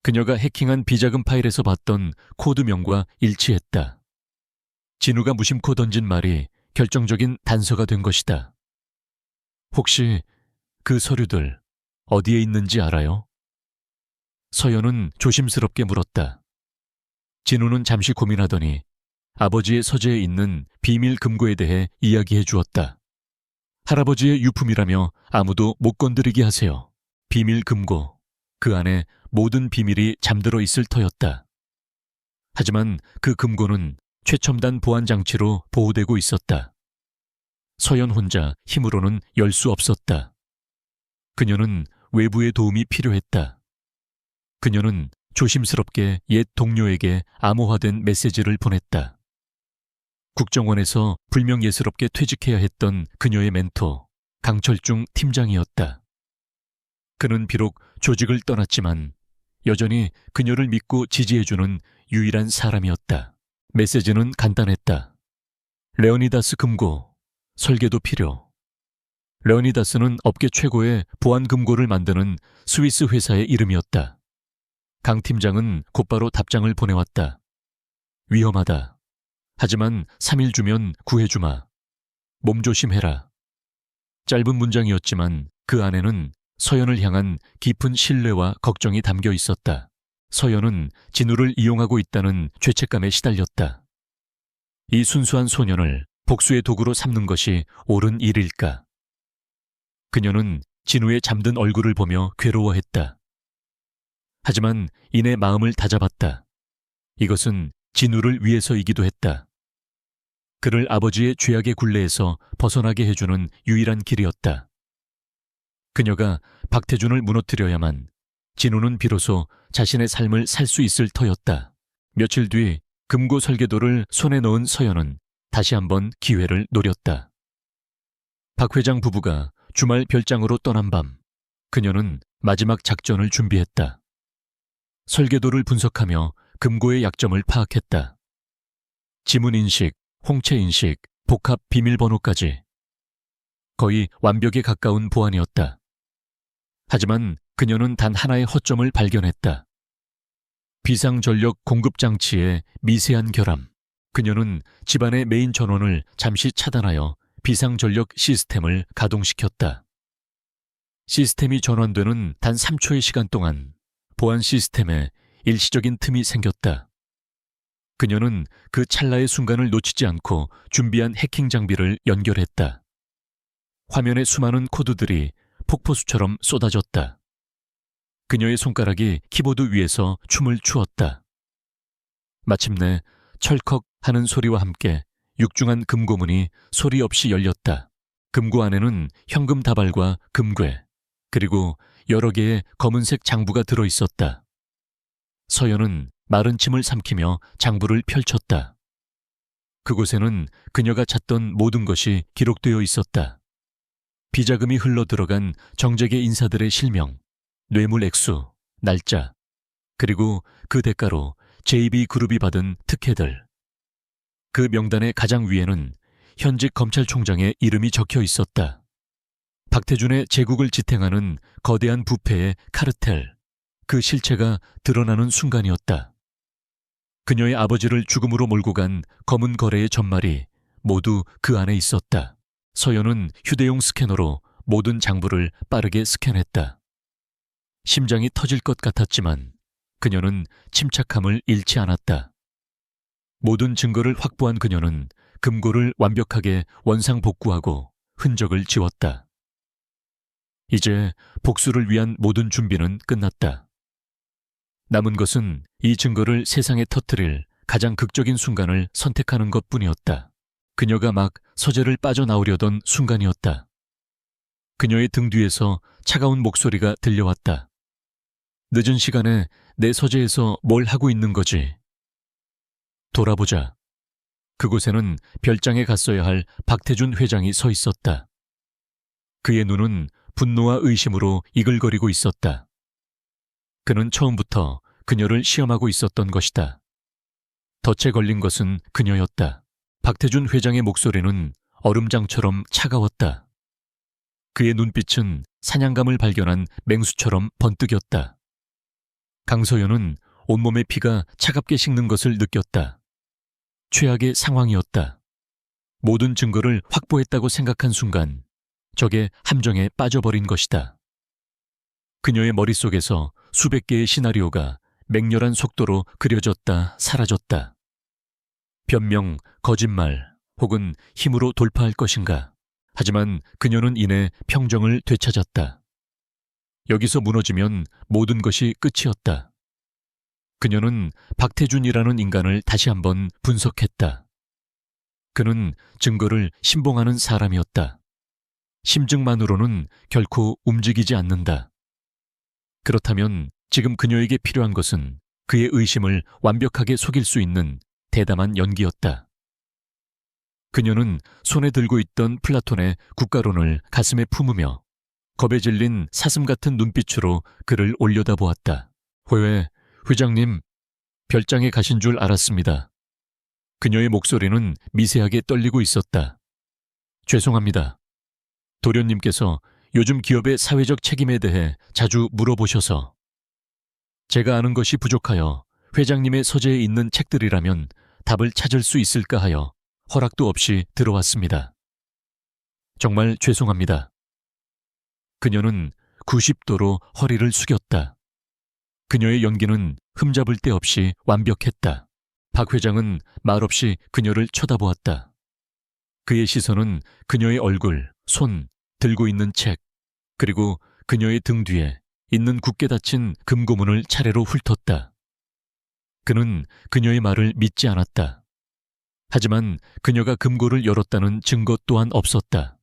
그녀가 해킹한 비자금 파일에서 봤던 코드명과 일치했다. 진우가 무심코 던진 말이 결정적인 단서가 된 것이다. 혹시 그 서류들 어디에 있는지 알아요? 서연은 조심스럽게 물었다. 진우는 잠시 고민하더니 아버지의 서재에 있는 비밀 금고에 대해 이야기해 주었다. 할아버지의 유품이라며 아무도 못 건드리게 하세요. 비밀 금고. 그 안에 모든 비밀이 잠들어 있을 터였다. 하지만 그 금고는 최첨단 보안 장치로 보호되고 있었다. 서연 혼자 힘으로는 열 수 없었다. 그녀는 외부의 도움이 필요했다. 그녀는 조심스럽게 옛 동료에게 암호화된 메시지를 보냈다. 국정원에서 불명예스럽게 퇴직해야 했던 그녀의 멘토, 강철중 팀장이었다. 그는 비록 조직을 떠났지만 여전히 그녀를 믿고 지지해주는 유일한 사람이었다. 메시지는 간단했다. 레오니다스 금고, 설계도 필요. 레오니다스는 업계 최고의 보안 금고를 만드는 스위스 회사의 이름이었다. 강 팀장은 곧바로 답장을 보내왔다. 위험하다. 하지만 3일 주면 구해주마. 몸조심해라. 짧은 문장이었지만 그 안에는 서연을 향한 깊은 신뢰와 걱정이 담겨 있었다. 서연은 진우를 이용하고 있다는 죄책감에 시달렸다. 이 순수한 소년을 복수의 도구로 삼는 것이 옳은 일일까? 그녀는 진우의 잠든 얼굴을 보며 괴로워했다. 하지만 이내 마음을 다잡았다. 이것은 진우를 위해서이기도 했다. 그를 아버지의 죄악의 굴레에서 벗어나게 해주는 유일한 길이었다. 그녀가 박태준을 무너뜨려야만 진우는 비로소 자신의 삶을 살 수 있을 터였다. 며칠 뒤 금고 설계도를 손에 넣은 서연은 다시 한번 기회를 노렸다. 박 회장 부부가 주말 별장으로 떠난 밤, 그녀는 마지막 작전을 준비했다. 설계도를 분석하며 금고의 약점을 파악했다. 지문인식, 홍채인식, 복합 비밀번호까지. 거의 완벽에 가까운 보안이었다. 하지만 그녀는 단 하나의 허점을 발견했다. 비상전력 공급장치의 미세한 결함. 그녀는 집안의 메인 전원을 잠시 차단하여 비상전력 시스템을 가동시켰다. 시스템이 전환되는 단 3초의 시간 동안 보안 시스템에 일시적인 틈이 생겼다. 그녀는 그 찰나의 순간을 놓치지 않고 준비한 해킹 장비를 연결했다. 화면에 수많은 코드들이 폭포수처럼 쏟아졌다. 그녀의 손가락이 키보드 위에서 춤을 추었다. 마침내 철컥 하는 소리와 함께 육중한 금고문이 소리 없이 열렸다. 금고 안에는 현금 다발과 금괴, 그리고 여러 개의 검은색 장부가 들어있었다. 서연은 마른 침을 삼키며 장부를 펼쳤다. 그곳에는 그녀가 찾던 모든 것이 기록되어 있었다. 비자금이 흘러들어간 정재계 인사들의 실명, 뇌물 액수, 날짜, 그리고 그 대가로 JB그룹이 받은 특혜들. 그 명단의 가장 위에는 현직 검찰총장의 이름이 적혀 있었다. 박태준의 제국을 지탱하는 거대한 부패의 카르텔, 그 실체가 드러나는 순간이었다. 그녀의 아버지를 죽음으로 몰고 간 검은 거래의 전말이 모두 그 안에 있었다. 서연은 휴대용 스캐너로 모든 장부를 빠르게 스캔했다. 심장이 터질 것 같았지만 그녀는 침착함을 잃지 않았다. 모든 증거를 확보한 그녀는 금고를 완벽하게 원상복구하고 흔적을 지웠다. 이제 복수를 위한 모든 준비는 끝났다. 남은 것은 이 증거를 세상에 터뜨릴 가장 극적인 순간을 선택하는 것뿐이었다. 그녀가 막 서재를 빠져나오려던 순간이었다. 그녀의 등 뒤에서 차가운 목소리가 들려왔다. 늦은 시간에 내 서재에서 뭘 하고 있는 거지? 돌아보자. 그곳에는 별장에 갔어야 할 박태준 회장이 서 있었다. 그의 눈은 분노와 의심으로 이글거리고 있었다. 그는 처음부터 그녀를 시험하고 있었던 것이다. 덫에 걸린 것은 그녀였다. 박태준 회장의 목소리는 얼음장처럼 차가웠다. 그의 눈빛은 사냥감을 발견한 맹수처럼 번뜩였다. 강서연은 온몸의 피가 차갑게 식는 것을 느꼈다. 최악의 상황이었다. 모든 증거를 확보했다고 생각한 순간 적의 함정에 빠져버린 것이다. 그녀의 머릿속에서 수백 개의 시나리오가 맹렬한 속도로 그려졌다 사라졌다. 변명, 거짓말 혹은 힘으로 돌파할 것인가. 하지만 그녀는 이내 평정을 되찾았다. 여기서 무너지면 모든 것이 끝이었다. 그녀는 박태준이라는 인간을 다시 한번 분석했다. 그는 증거를 신봉하는 사람이었다. 심증만으로는 결코 움직이지 않는다. 그렇다면 지금 그녀에게 필요한 것은 그의 의심을 완벽하게 속일 수 있는 대담한 연기였다. 그녀는 손에 들고 있던 플라톤의 국가론을 가슴에 품으며 겁에 질린 사슴 같은 눈빛으로 그를 올려다보았다. 회장님, 별장에 가신 줄 알았습니다. 그녀의 목소리는 미세하게 떨리고 있었다. 죄송합니다. 도련님께서 요즘 기업의 사회적 책임에 대해 자주 물어보셔서 제가 아는 것이 부족하여 회장님의 서재에 있는 책들이라면 답을 찾을 수 있을까 하여 허락도 없이 들어왔습니다. 정말 죄송합니다. 그녀는 90도로 허리를 숙였다. 그녀의 연기는 흠잡을 데 없이 완벽했다. 박 회장은 말없이 그녀를 쳐다보았다. 그의 시선은 그녀의 얼굴, 손, 들고 있는 책, 그리고 그녀의 등 뒤에 있는 굳게 닫힌 금고문을 차례로 훑었다. 그는 그녀의 말을 믿지 않았다. 하지만 그녀가 금고를 열었다는 증거 또한 없었다.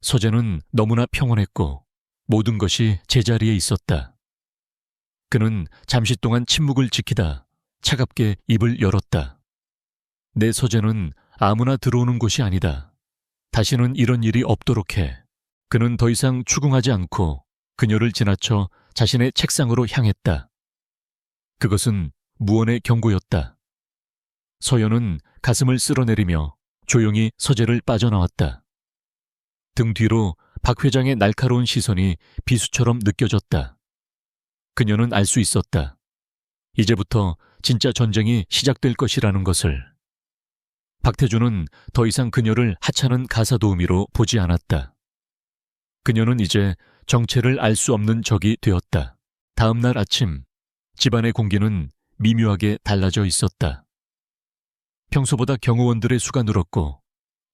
서재는 너무나 평온했고 모든 것이 제자리에 있었다. 그는 잠시 동안 침묵을 지키다 차갑게 입을 열었다. 내 서재는 아무나 들어오는 곳이 아니다. 다시는 이런 일이 없도록 해. 그는 더 이상 추궁하지 않고 그녀를 지나쳐 자신의 책상으로 향했다. 그것은 무언의 경고였다. 서연은 가슴을 쓸어내리며 조용히 서재를 빠져나왔다. 등 뒤로 박 회장의 날카로운 시선이 비수처럼 느껴졌다. 그녀는 알 수 있었다. 이제부터 진짜 전쟁이 시작될 것이라는 것을. 박태주는 더 이상 그녀를 하찮은 가사도우미로 보지 않았다. 그녀는 이제 정체를 알 수 없는 적이 되었다. 다음 날 아침, 집안의 공기는 미묘하게 달라져 있었다. 평소보다 경호원들의 수가 늘었고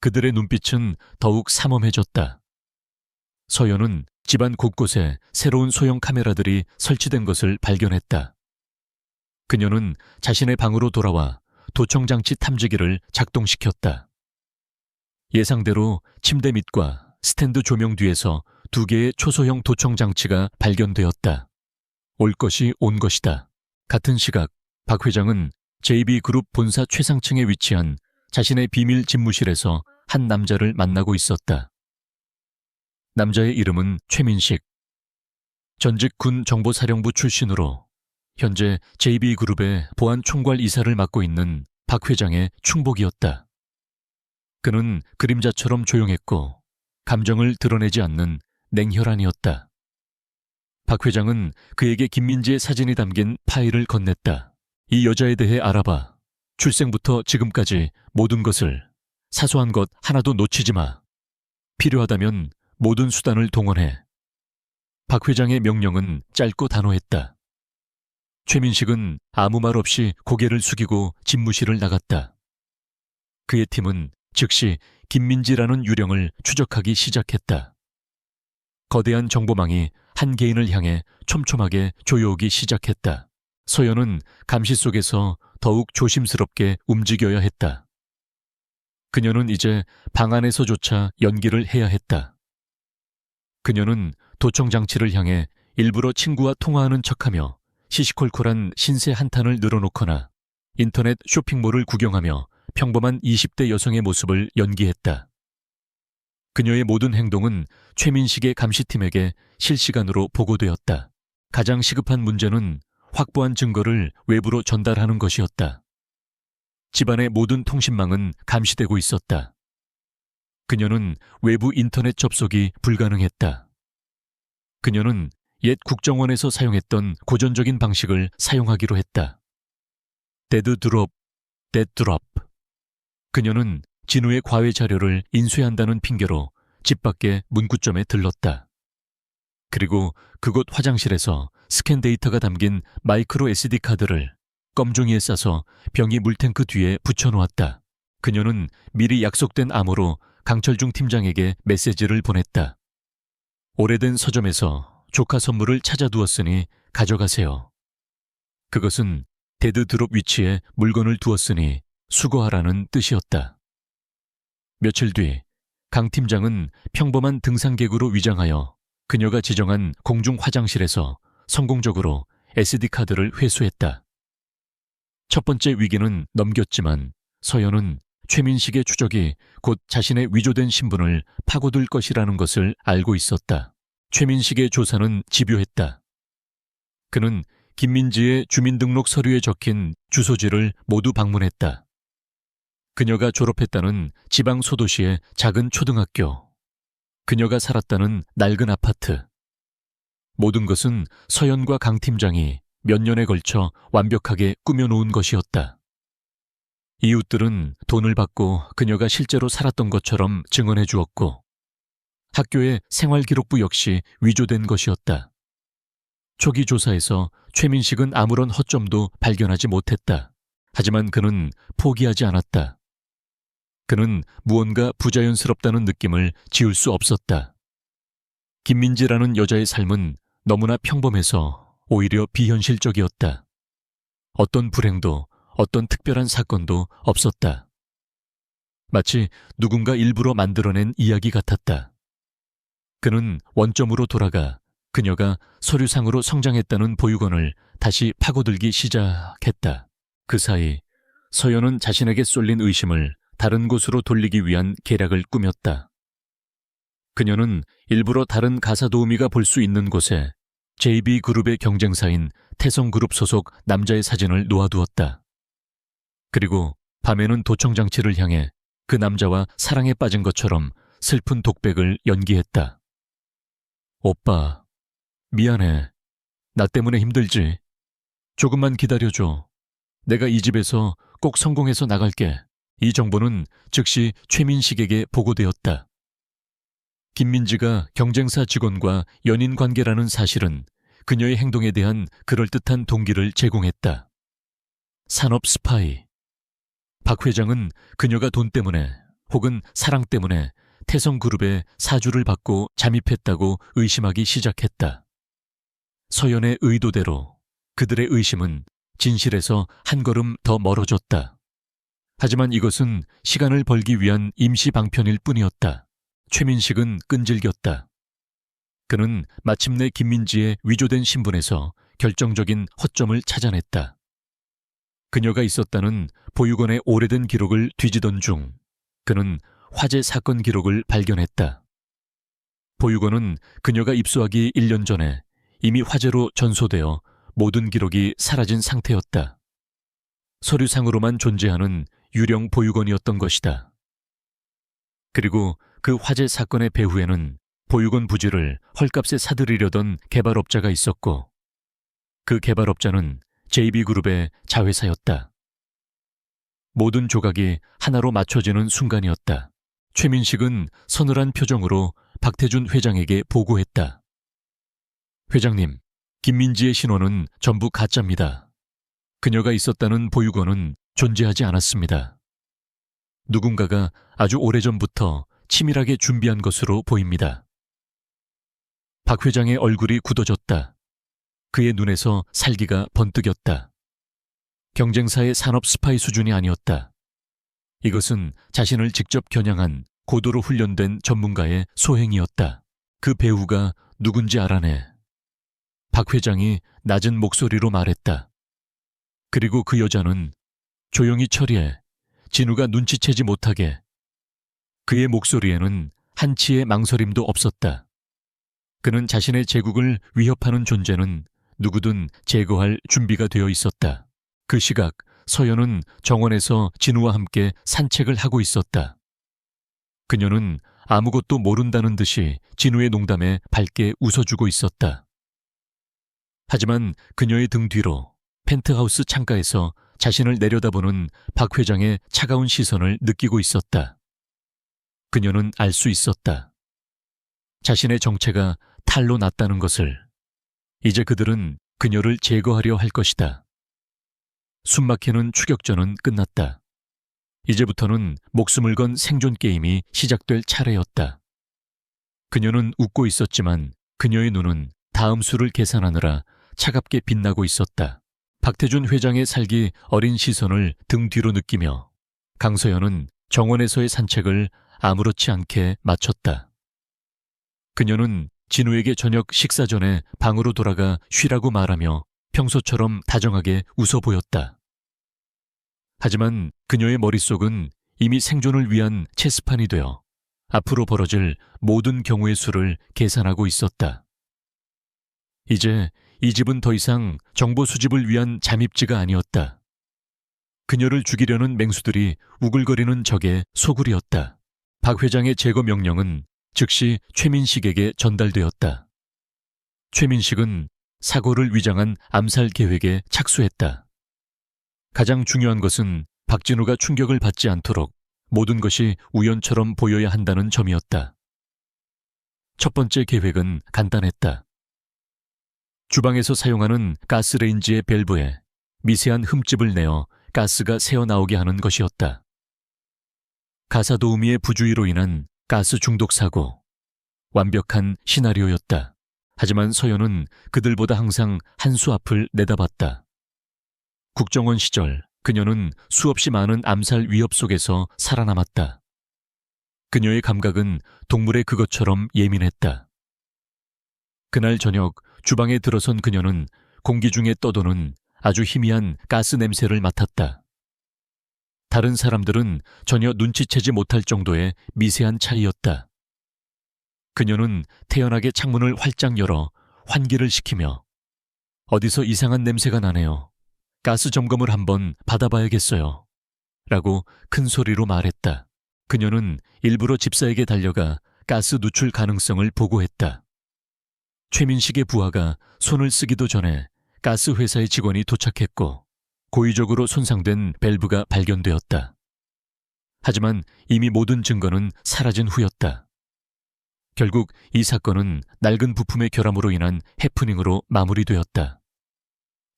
그들의 눈빛은 더욱 삼엄해졌다. 서연은 집안 곳곳에 새로운 소형 카메라들이 설치된 것을 발견했다. 그녀는 자신의 방으로 돌아와 도청장치 탐지기를 작동시켰다. 예상대로 침대 밑과 스탠드 조명 뒤에서 2개의 초소형 도청장치가 발견되었다. 올 것이 온 것이다. 같은 시각 박 회장은 JB그룹 본사 최상층에 위치한 자신의 비밀 집무실에서 한 남자를 만나고 있었다. 남자의 이름은 최민식. 전직 군 정보사령부 출신으로 현재 JB그룹의 보안총괄 이사를 맡고 있는 박 회장의 충복이었다. 그는 그림자처럼 조용했고 감정을 드러내지 않는 냉혈한이었다. 박 회장은 그에게 김민지의 사진이 담긴 파일을 건넸다. 이 여자에 대해 알아봐. 출생부터 지금까지 모든 것을. 사소한 것 하나도 놓치지 마. 필요하다면 모든 수단을 동원해. 박 회장의 명령은 짧고 단호했다. 최민식은 아무 말 없이 고개를 숙이고 집무실을 나갔다. 그의 팀은 즉시 김민지라는 유령을 추적하기 시작했다. 거대한 정보망이 한 개인을 향해 촘촘하게 조여오기 시작했다. 서연은 감시 속에서 더욱 조심스럽게 움직여야 했다. 그녀는 이제 방 안에서조차 연기를 해야 했다. 그녀는 도청장치를 향해 일부러 친구와 통화하는 척하며 시시콜콜한 신세 한탄을 늘어놓거나 인터넷 쇼핑몰을 구경하며 평범한 20대 여성의 모습을 연기했다. 그녀의 모든 행동은 최민식의 감시팀에게 실시간으로 보고되었다. 가장 시급한 문제는 확보한 증거를 외부로 전달하는 것이었다. 집안의 모든 통신망은 감시되고 있었다. 그녀는 외부 인터넷 접속이 불가능했다. 그녀는 옛 국정원에서 사용했던 고전적인 방식을 사용하기로 했다. 데드드롭, 데드드롭. 그녀는 진우의 과외 자료를 인쇄한다는 핑계로 집 밖에 문구점에 들렀다. 그리고 그곳 화장실에서 스캔 데이터가 담긴 마이크로 SD 카드를 껌종이에 싸서 병이 물탱크 뒤에 붙여놓았다. 그녀는 미리 약속된 암호로 강철중 팀장에게 메시지를 보냈다. 오래된 서점에서 조카 선물을 찾아두었으니 가져가세요. 그것은 데드드롭 위치에 물건을 두었으니 수거하라는 뜻이었다. 며칠 뒤 강 팀장은 평범한 등산객으로 위장하여 그녀가 지정한 공중 화장실에서 성공적으로 SD카드를 회수했다. 첫 번째 위기는 넘겼지만 서연은 최민식의 추적이 곧 자신의 위조된 신분을 파고들 것이라는 것을 알고 있었다. 최민식의 조사는 집요했다. 그는 김민지의 주민등록 서류에 적힌 주소지를 모두 방문했다. 그녀가 졸업했다는 지방 소도시의 작은 초등학교, 그녀가 살았다는 낡은 아파트. 모든 것은 서연과 강 팀장이 몇 년에 걸쳐 완벽하게 꾸며놓은 것이었다. 이웃들은 돈을 받고 그녀가 실제로 살았던 것처럼 증언해 주었고 학교의 생활기록부 역시 위조된 것이었다. 초기 조사에서 최민식은 아무런 허점도 발견하지 못했다. 하지만 그는 포기하지 않았다. 그는 무언가 부자연스럽다는 느낌을 지울 수 없었다. 김민지라는 여자의 삶은 너무나 평범해서 오히려 비현실적이었다. 어떤 불행도 어떤 특별한 사건도 없었다. 마치 누군가 일부러 만들어낸 이야기 같았다. 그는 원점으로 돌아가 그녀가 서류상으로 성장했다는 보육원을 다시 파고들기 시작했다. 그 사이 서연은 자신에게 쏠린 의심을 다른 곳으로 돌리기 위한 계략을 꾸몄다. 그녀는 일부러 다른 가사도우미가 볼 수 있는 곳에 JB그룹의 경쟁사인 태성그룹 소속 남자의 사진을 놓아두었다. 그리고 밤에는 도청장치를 향해 그 남자와 사랑에 빠진 것처럼 슬픈 독백을 연기했다. 오빠, 미안해. 나 때문에 힘들지. 조금만 기다려줘. 내가 이 집에서 꼭 성공해서 나갈게. 이 정보는 즉시 최민식에게 보고되었다. 김민지가 경쟁사 직원과 연인 관계라는 사실은 그녀의 행동에 대한 그럴듯한 동기를 제공했다. 산업 스파이. 박 회장은 그녀가 돈 때문에 혹은 사랑 때문에 태성그룹에 사주를 받고 잠입했다고 의심하기 시작했다. 서연의 의도대로 그들의 의심은 진실에서 한 걸음 더 멀어졌다. 하지만 이것은 시간을 벌기 위한 임시 방편일 뿐이었다. 최민식은 끈질겼다. 그는 마침내 김민지의 위조된 신분에서 결정적인 허점을 찾아냈다. 그녀가 있었다는 보육원의 오래된 기록을 뒤지던 중 그는 화재 사건 기록을 발견했다. 보육원은 그녀가 입소하기 1년 전에 이미 화재로 전소되어 모든 기록이 사라진 상태였다. 서류상으로만 존재하는 유령 보육원이었던 것이다. 그리고 그 화재 사건의 배후에는 보육원 부지를 헐값에 사들이려던 개발업자가 있었고 그 개발업자는 JB그룹의 자회사였다. 모든 조각이 하나로 맞춰지는 순간이었다. 최민식은 서늘한 표정으로 박태준 회장에게 보고했다. 회장님, 김민지의 신원은 전부 가짜입니다. 그녀가 있었다는 보육원은 존재하지 않았습니다. 누군가가 아주 오래전부터 치밀하게 준비한 것으로 보입니다. 박 회장의 얼굴이 굳어졌다. 그의 눈에서 살기가 번뜩였다. 경쟁사의 산업 스파이 수준이 아니었다. 이것은 자신을 직접 겨냥한 고도로 훈련된 전문가의 소행이었다. 그 배우가 누군지 알아내. 박 회장이 낮은 목소리로 말했다. 그리고 그 여자는 조용히 처리해. 진우가 눈치채지 못하게. 그의 목소리에는 한치의 망설임도 없었다. 그는 자신의 제국을 위협하는 존재는 누구든 제거할 준비가 되어 있었다. 그 시각 서연은 정원에서 진우와 함께 산책을 하고 있었다. 그녀는 아무것도 모른다는 듯이 진우의 농담에 밝게 웃어주고 있었다. 하지만 그녀의 등 뒤로 펜트하우스 창가에서 자신을 내려다보는 박 회장의 차가운 시선을 느끼고 있었다. 그녀는 알 수 있었다. 자신의 정체가 탈로 났다는 것을. 이제 그들은 그녀를 제거하려 할 것이다. 숨막히는 추격전은 끝났다. 이제부터는 목숨을 건 생존 게임이 시작될 차례였다. 그녀는 웃고 있었지만 그녀의 눈은 다음 수를 계산하느라 차갑게 빛나고 있었다. 박태준 회장의 살기 어린 시선을 등 뒤로 느끼며 강서연은 정원에서의 산책을 아무렇지 않게 마쳤다. 그녀는 진우에게 저녁 식사 전에 방으로 돌아가 쉬라고 말하며 평소처럼 다정하게 웃어 보였다. 하지만 그녀의 머릿속은 이미 생존을 위한 체스판이 되어 앞으로 벌어질 모든 경우의 수를 계산하고 있었다. 이제 이 집은 더 이상 정보 수집을 위한 잠입지가 아니었다. 그녀를 죽이려는 맹수들이 우글거리는 적의 소굴이었다. 박 회장의 제거 명령은 즉시 최민식에게 전달되었다. 최민식은 사고를 위장한 암살 계획에 착수했다. 가장 중요한 것은 박진우가 충격을 받지 않도록 모든 것이 우연처럼 보여야 한다는 점이었다. 첫 번째 계획은 간단했다. 주방에서 사용하는 가스레인지의 밸브에 미세한 흠집을 내어 가스가 새어나오게 하는 것이었다. 가사도우미의 부주의로 인한 가스 중독 사고. 완벽한 시나리오였다. 하지만 서연은 그들보다 항상 한 수 앞을 내다봤다. 국정원 시절 그녀는 수없이 많은 암살 위협 속에서 살아남았다. 그녀의 감각은 동물의 그것처럼 예민했다. 그날 저녁 주방에 들어선 그녀는 공기 중에 떠도는 아주 희미한 가스 냄새를 맡았다. 다른 사람들은 전혀 눈치채지 못할 정도의 미세한 차이였다. 그녀는 태연하게 창문을 활짝 열어 환기를 시키며 어디서 이상한 냄새가 나네요. 가스 점검을 한번 받아봐야겠어요. 라고 큰 소리로 말했다. 그녀는 일부러 집사에게 달려가 가스 누출 가능성을 보고했다. 최민식의 부하가 손을 쓰기도 전에 가스 회사의 직원이 도착했고 고의적으로 손상된 밸브가 발견되었다. 하지만 이미 모든 증거는 사라진 후였다. 결국 이 사건은 낡은 부품의 결함으로 인한 해프닝으로 마무리되었다.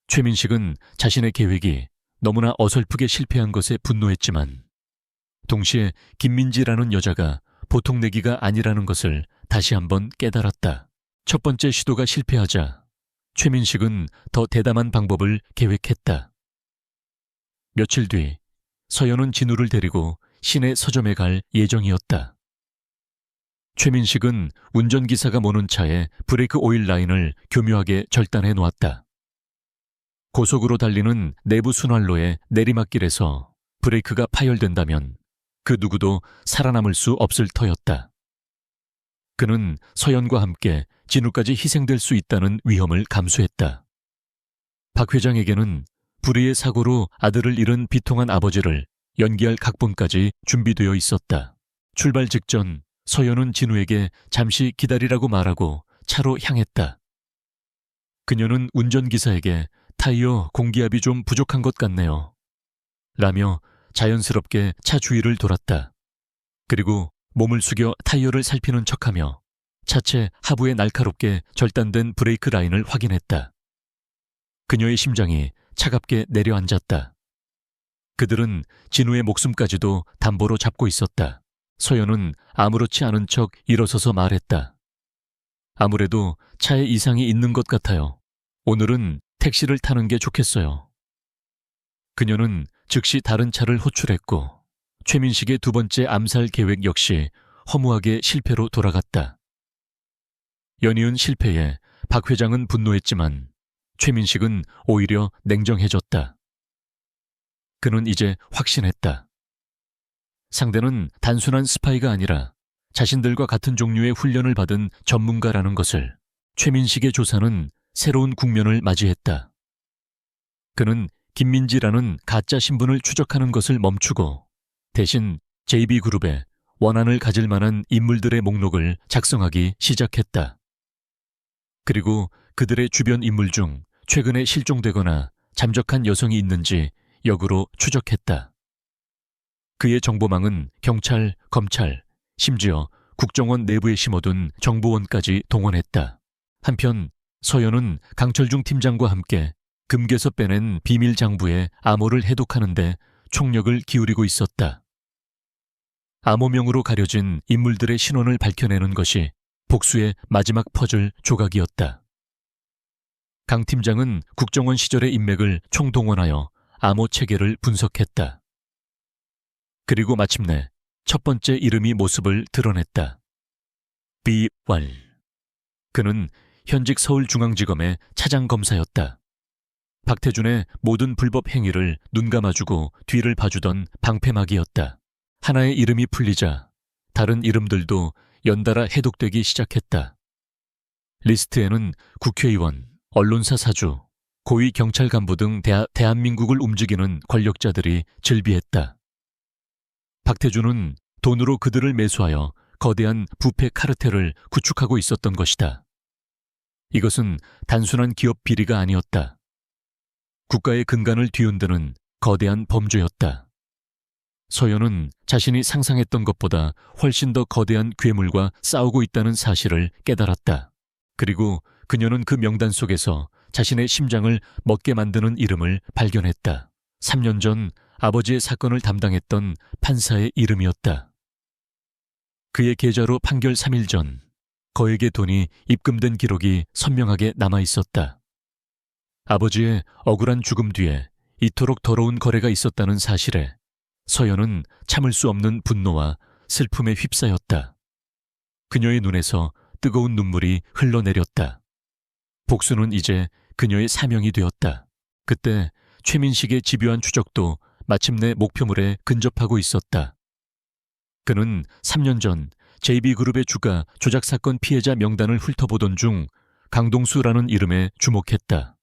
최민식은 자신의 계획이 너무나 어설프게 실패한 것에 분노했지만 동시에 김민지라는 여자가 보통 내기가 아니라는 것을 다시 한번 깨달았다. 첫 번째 시도가 실패하자 최민식은 더 대담한 방법을 계획했다. 며칠 뒤 서연은 진우를 데리고 시내 서점에 갈 예정이었다. 최민식은 운전기사가 모는 차에 브레이크 오일 라인을 교묘하게 절단해 놓았다. 고속으로 달리는 내부 순환로의 내리막길에서 브레이크가 파열된다면 그 누구도 살아남을 수 없을 터였다. 그는 서연과 함께 진우까지 희생될 수 있다는 위험을 감수했다. 박 회장에게는 불의의 사고로 아들을 잃은 비통한 아버지를 연기할 각본까지 준비되어 있었다. 출발 직전 서연은 진우에게 잠시 기다리라고 말하고 차로 향했다. 그녀는 운전기사에게 타이어 공기압이 좀 부족한 것 같네요. 라며 자연스럽게 차 주위를 돌았다. 그리고 몸을 숙여 타이어를 살피는 척하며 차체 하부에 날카롭게 절단된 브레이크 라인을 확인했다. 그녀의 심장이 차갑게 내려앉았다. 그들은 진우의 목숨까지도 담보로 잡고 있었다. 서연은 아무렇지 않은 척 일어서서 말했다. 아무래도 차에 이상이 있는 것 같아요. 오늘은 택시를 타는 게 좋겠어요. 그녀는 즉시 다른 차를 호출했고 최민식의 두 번째 암살 계획 역시 허무하게 실패로 돌아갔다. 연이은 실패에 박 회장은 분노했지만 최민식은 오히려 냉정해졌다. 그는 이제 확신했다. 상대는 단순한 스파이가 아니라 자신들과 같은 종류의 훈련을 받은 전문가라는 것을. 최민식의 조사는 새로운 국면을 맞이했다. 그는 김민지라는 가짜 신분을 추적하는 것을 멈추고 대신 JB그룹에 원한을 가질 만한 인물들의 목록을 작성하기 시작했다. 그리고 그들의 주변 인물 중 최근에 실종되거나 잠적한 여성이 있는지 역으로 추적했다. 그의 정보망은 경찰, 검찰, 심지어 국정원 내부에 심어둔 정보원까지 동원했다. 한편 서연은 강철중 팀장과 함께 금괴서 빼낸 비밀 장부에 암호를 해독하는 데 총력을 기울이고 있었다. 암호명으로 가려진 인물들의 신원을 밝혀내는 것이 복수의 마지막 퍼즐 조각이었다. 강 팀장은 국정원 시절의 인맥을 총동원하여 암호 체계를 분석했다. 그리고 마침내 첫 번째 이름이 모습을 드러냈다. 비왈. 그는 현직 서울중앙지검의 차장검사였다. 박태준의 모든 불법 행위를 눈감아주고 뒤를 봐주던 방패막이었다. 하나의 이름이 풀리자 다른 이름들도 연달아 해독되기 시작했다. 리스트에는 국회의원, 언론사 사주, 고위 경찰 간부 등 대한민국을 움직이는 권력자들이 즐비했다. 박태준은 돈으로 그들을 매수하여 거대한 부패 카르텔을 구축하고 있었던 것이다. 이것은 단순한 기업 비리가 아니었다. 국가의 근간을 뒤흔드는 거대한 범죄였다. 서연은 자신이 상상했던 것보다 훨씬 더 거대한 괴물과 싸우고 있다는 사실을 깨달았다. 그리고 그녀는 그 명단 속에서 자신의 심장을 멎게 만드는 이름을 발견했다. 3년 전 아버지의 사건을 담당했던 판사의 이름이었다. 그의 계좌로 판결 3일 전 거액의 돈이 입금된 기록이 선명하게 남아있었다. 아버지의 억울한 죽음 뒤에 이토록 더러운 거래가 있었다는 사실에 서연은 참을 수 없는 분노와 슬픔에 휩싸였다. 그녀의 눈에서 뜨거운 눈물이 흘러내렸다. 복수는 이제 그녀의 사명이 되었다. 그때 최민식의 집요한 추적도 마침내 목표물에 근접하고 있었다. 그는 3년 전 JB그룹의 주가 조작 사건 피해자 명단을 훑어보던 중 강동수라는 이름에 주목했다.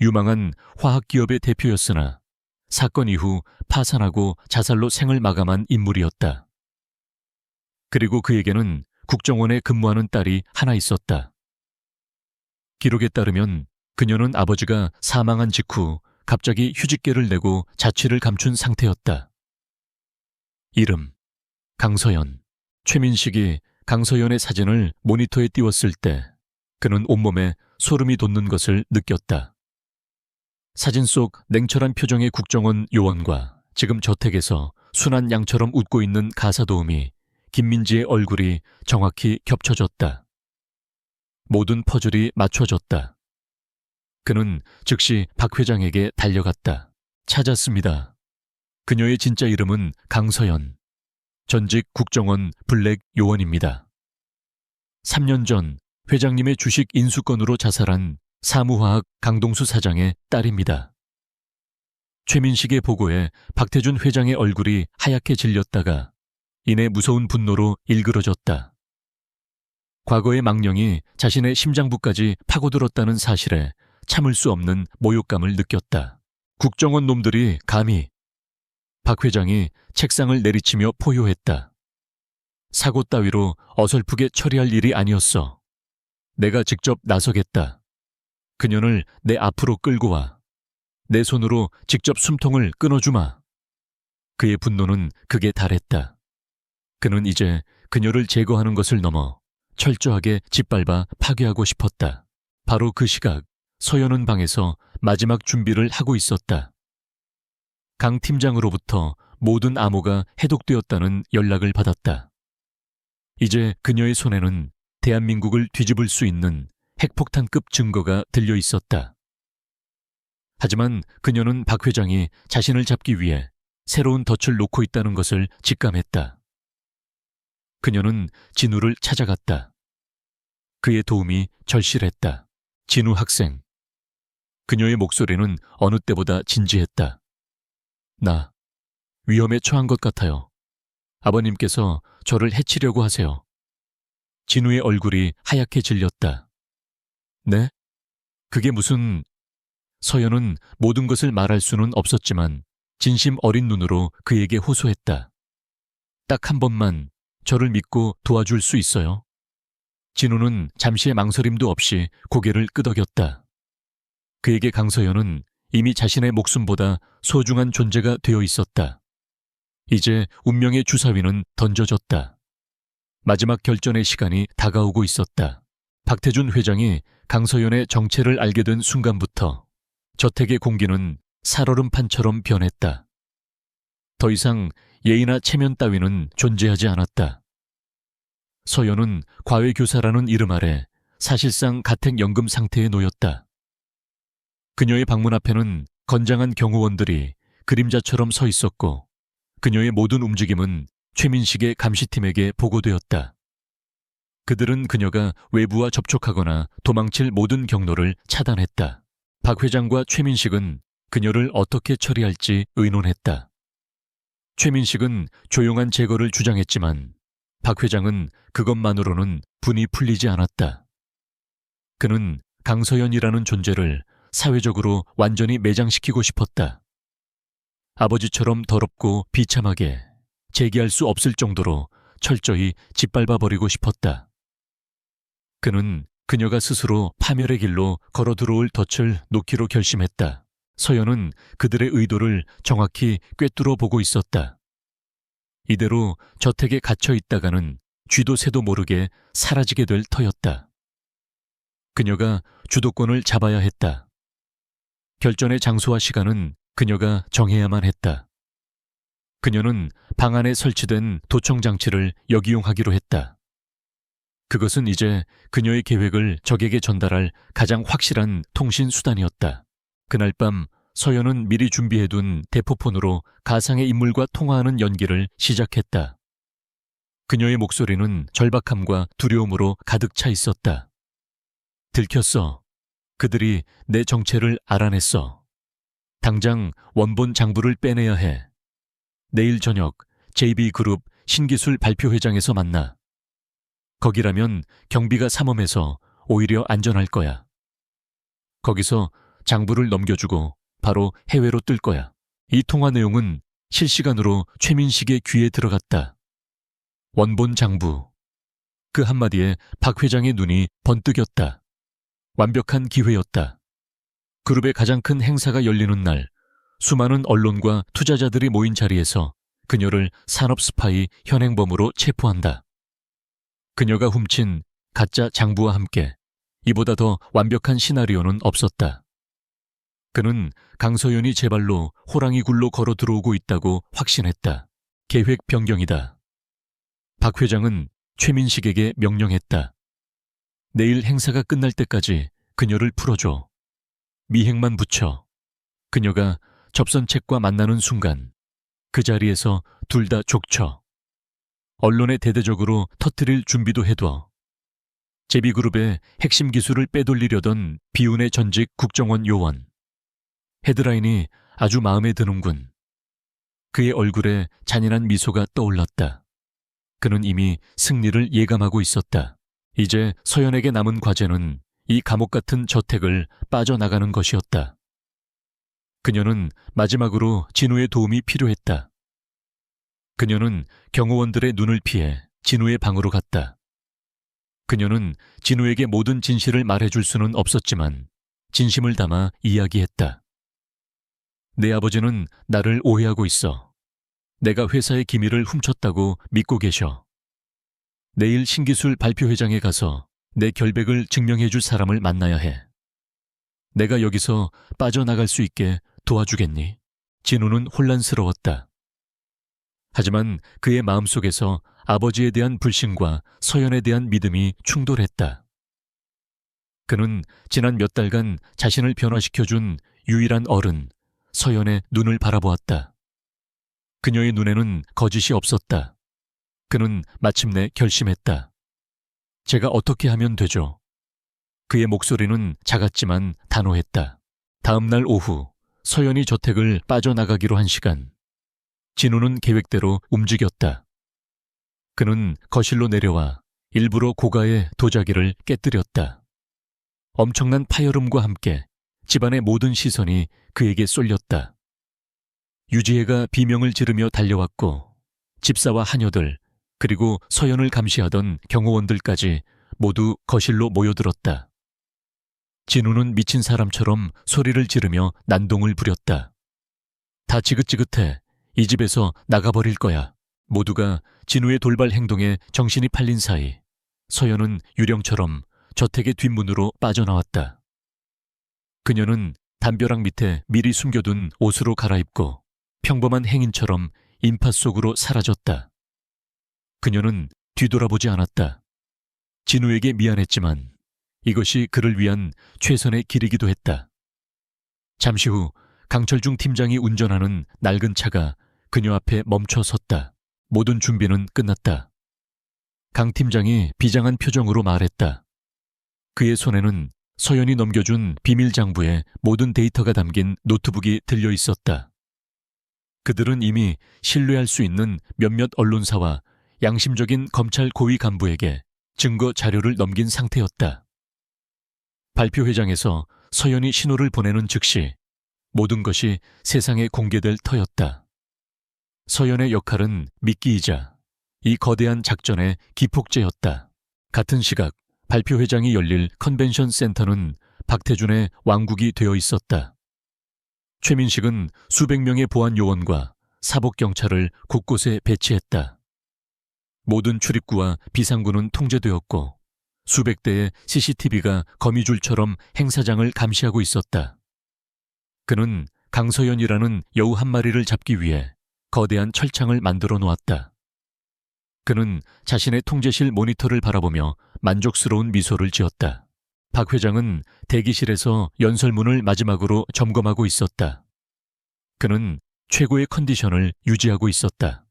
유망한 화학기업의 대표였으나 사건 이후 파산하고 자살로 생을 마감한 인물이었다. 그리고 그에게는 국정원에 근무하는 딸이 하나 있었다. 기록에 따르면 그녀는 아버지가 사망한 직후 갑자기 휴직계를 내고 자취를 감춘 상태였다. 이름 강서연. 최민식이 강서연의 사진을 모니터에 띄웠을 때 그는 온몸에 소름이 돋는 것을 느꼈다. 사진 속 냉철한 표정의 국정원 요원과 지금 저택에서 순한 양처럼 웃고 있는 가사도우미 김민지의 얼굴이 정확히 겹쳐졌다. 모든 퍼즐이 맞춰졌다. 그는 즉시 박 회장에게 달려갔다. 찾았습니다. 그녀의 진짜 이름은 강서연. 전직 국정원 블랙 요원입니다. 3년 전 회장님의 주식 인수건으로 자살한 사무화학 강동수 사장의 딸입니다. 최민식의 보고에 박태준 회장의 얼굴이 하얗게 질렸다가 이내 무서운 분노로 일그러졌다. 과거의 망령이 자신의 심장부까지 파고들었다는 사실에 참을 수 없는 모욕감을 느꼈다. 국정원 놈들이 감히. 박 회장이 책상을 내리치며 포효했다. 사고 따위로 어설프게 처리할 일이 아니었어. 내가 직접 나서겠다. 그녀를 내 앞으로 끌고 와. 내 손으로 직접 숨통을 끊어주마. 그의 분노는 극에 달했다. 그는 이제 그녀를 제거하는 것을 넘어 철저하게 짓밟아 파괴하고 싶었다. 바로 그 시각 서연은 방에서 마지막 준비를 하고 있었다. 강 팀장으로부터 모든 암호가 해독되었다는 연락을 받았다. 이제 그녀의 손에는 대한민국을 뒤집을 수 있는 핵폭탄급 증거가 들려 있었다. 하지만 그녀는 박 회장이 자신을 잡기 위해 새로운 덫을 놓고 있다는 것을 직감했다. 그녀는 진우를 찾아갔다. 그의 도움이 절실했다. 진우 학생. 그녀의 목소리는 어느 때보다 진지했다. 나 위험에 처한 것 같아요. 아버님께서 저를 해치려고 하세요. 진우의 얼굴이 하얗게 질렸다. 네? 그게 무슨... 서연은 모든 것을 말할 수는 없었지만 진심 어린 눈으로 그에게 호소했다. 딱 한 번만 저를 믿고 도와줄 수 있어요? 진우는 잠시의 망설임도 없이 고개를 끄덕였다. 그에게 강서연은 이미 자신의 목숨보다 소중한 존재가 되어 있었다. 이제 운명의 주사위는 던져졌다. 마지막 결전의 시간이 다가오고 있었다. 박태준 회장이 강서연의 정체를 알게 된 순간부터 저택의 공기는 살얼음판처럼 변했다. 더 이상 예의나 체면 따위는 존재하지 않았다. 서연은 과외교사라는 이름 아래 사실상 가택연금 상태에 놓였다. 그녀의 방문 앞에는 건장한 경호원들이 그림자처럼 서 있었고 그녀의 모든 움직임은 최민식의 감시팀에게 보고되었다. 그들은 그녀가 외부와 접촉하거나 도망칠 모든 경로를 차단했다. 박 회장과 최민식은 그녀를 어떻게 처리할지 의논했다. 최민식은 조용한 제거를 주장했지만 박 회장은 그것만으로는 분이 풀리지 않았다. 그는 강서연이라는 존재를 사회적으로 완전히 매장시키고 싶었다. 아버지처럼 더럽고 비참하게 재기할 수 없을 정도로 철저히 짓밟아버리고 싶었다. 그는 그녀가 스스로 파멸의 길로 걸어 들어올 덫을 놓기로 결심했다. 서연은 그들의 의도를 정확히 꿰뚫어 보고 있었다. 이대로 저택에 갇혀 있다가는 쥐도 새도 모르게 사라지게 될 터였다. 그녀가 주도권을 잡아야 했다. 결전의 장소와 시간은 그녀가 정해야만 했다. 그녀는 방 안에 설치된 도청장치를 역이용하기로 했다. 그것은 이제 그녀의 계획을 적에게 전달할 가장 확실한 통신 수단이었다. 그날 밤 서연은 미리 준비해둔 대포폰으로 가상의 인물과 통화하는 연기를 시작했다. 그녀의 목소리는 절박함과 두려움으로 가득 차 있었다. 들켰어. 그들이 내 정체를 알아냈어. 당장 원본 장부를 빼내야 해. 내일 저녁 JB그룹 신기술 발표회장에서 만나. 거기라면 경비가 삼엄해서 오히려 안전할 거야. 거기서 장부를 넘겨주고 바로 해외로 뜰 거야. 이 통화 내용은 실시간으로 최민식의 귀에 들어갔다. 원본 장부. 그 한마디에 박 회장의 눈이 번뜩였다. 완벽한 기회였다. 그룹의 가장 큰 행사가 열리는 날, 수많은 언론과 투자자들이 모인 자리에서 그녀를 산업 스파이 현행범으로 체포한다. 그녀가 훔친 가짜 장부와 함께 이보다 더 완벽한 시나리오는 없었다. 그는 강서연이 제 발로 호랑이 굴로 걸어 들어오고 있다고 확신했다. 계획 변경이다. 박 회장은 최민식에게 명령했다. 내일 행사가 끝날 때까지 그녀를 풀어줘. 미행만 붙여. 그녀가 접선책과 만나는 순간 그 자리에서 둘 다 족쳐. 언론에 대대적으로 터뜨릴 준비도 해둬. 제비그룹의 핵심 기술을 빼돌리려던 비운의 전직 국정원 요원. 헤드라인이 아주 마음에 드는군. 그의 얼굴에 잔인한 미소가 떠올랐다. 그는 이미 승리를 예감하고 있었다. 이제 서연에게 남은 과제는 이 감옥 같은 저택을 빠져나가는 것이었다. 그녀는 마지막으로 진우의 도움이 필요했다. 그녀는 경호원들의 눈을 피해 진우의 방으로 갔다. 그녀는 진우에게 모든 진실을 말해줄 수는 없었지만 진심을 담아 이야기했다. 내 아버지는 나를 오해하고 있어. 내가 회사의 기밀을 훔쳤다고 믿고 계셔. 내일 신기술 발표회장에 가서 내 결백을 증명해줄 사람을 만나야 해. 내가 여기서 빠져나갈 수 있게 도와주겠니? 진우는 혼란스러웠다. 하지만 그의 마음속에서 아버지에 대한 불신과 서연에 대한 믿음이 충돌했다. 그는 지난 몇 달간 자신을 변화시켜준 유일한 어른, 서연의 눈을 바라보았다. 그녀의 눈에는 거짓이 없었다. 그는 마침내 결심했다. 제가 어떻게 하면 되죠? 그의 목소리는 작았지만 단호했다. 다음 날 오후 서연이 저택을 빠져나가기로 한 시간. 진우는 계획대로 움직였다. 그는 거실로 내려와 일부러 고가의 도자기를 깨뜨렸다. 엄청난 파열음과 함께 집안의 모든 시선이 그에게 쏠렸다. 유지혜가 비명을 지르며 달려왔고 집사와 하녀들 그리고 서연을 감시하던 경호원들까지 모두 거실로 모여들었다. 진우는 미친 사람처럼 소리를 지르며 난동을 부렸다. 다 지긋지긋해. 이 집에서 나가버릴 거야. 모두가 진우의 돌발 행동에 정신이 팔린 사이 서연은 유령처럼 저택의 뒷문으로 빠져나왔다. 그녀는 담벼락 밑에 미리 숨겨둔 옷으로 갈아입고 평범한 행인처럼 인파 속으로 사라졌다. 그녀는 뒤돌아보지 않았다. 진우에게 미안했지만 이것이 그를 위한 최선의 길이기도 했다. 잠시 후 강철중 팀장이 운전하는 낡은 차가 그녀 앞에 멈춰 섰다. 모든 준비는 끝났다. 강 팀장이 비장한 표정으로 말했다. 그의 손에는 서연이 넘겨준 비밀 장부에 모든 데이터가 담긴 노트북이 들려 있었다. 그들은 이미 신뢰할 수 있는 몇몇 언론사와 양심적인 검찰 고위 간부에게 증거 자료를 넘긴 상태였다. 발표회장에서 서연이 신호를 보내는 즉시 모든 것이 세상에 공개될 터였다. 서연의 역할은 미끼이자 이 거대한 작전의 기폭제였다. 같은 시각 발표회장이 열릴 컨벤션 센터는 박태준의 왕국이 되어 있었다. 최민식은 수백 명의 보안 요원과 사복경찰을 곳곳에 배치했다. 모든 출입구와 비상구는 통제되었고 수백 대의 CCTV가 거미줄처럼 행사장을 감시하고 있었다. 그는 강서연이라는 여우 한 마리를 잡기 위해 거대한 철창을 만들어 놓았다. 그는 자신의 통제실 모니터를 바라보며 만족스러운 미소를 지었다. 박 회장은 대기실에서 연설문을 마지막으로 점검하고 있었다. 그는 최고의 컨디션을 유지하고 있었다.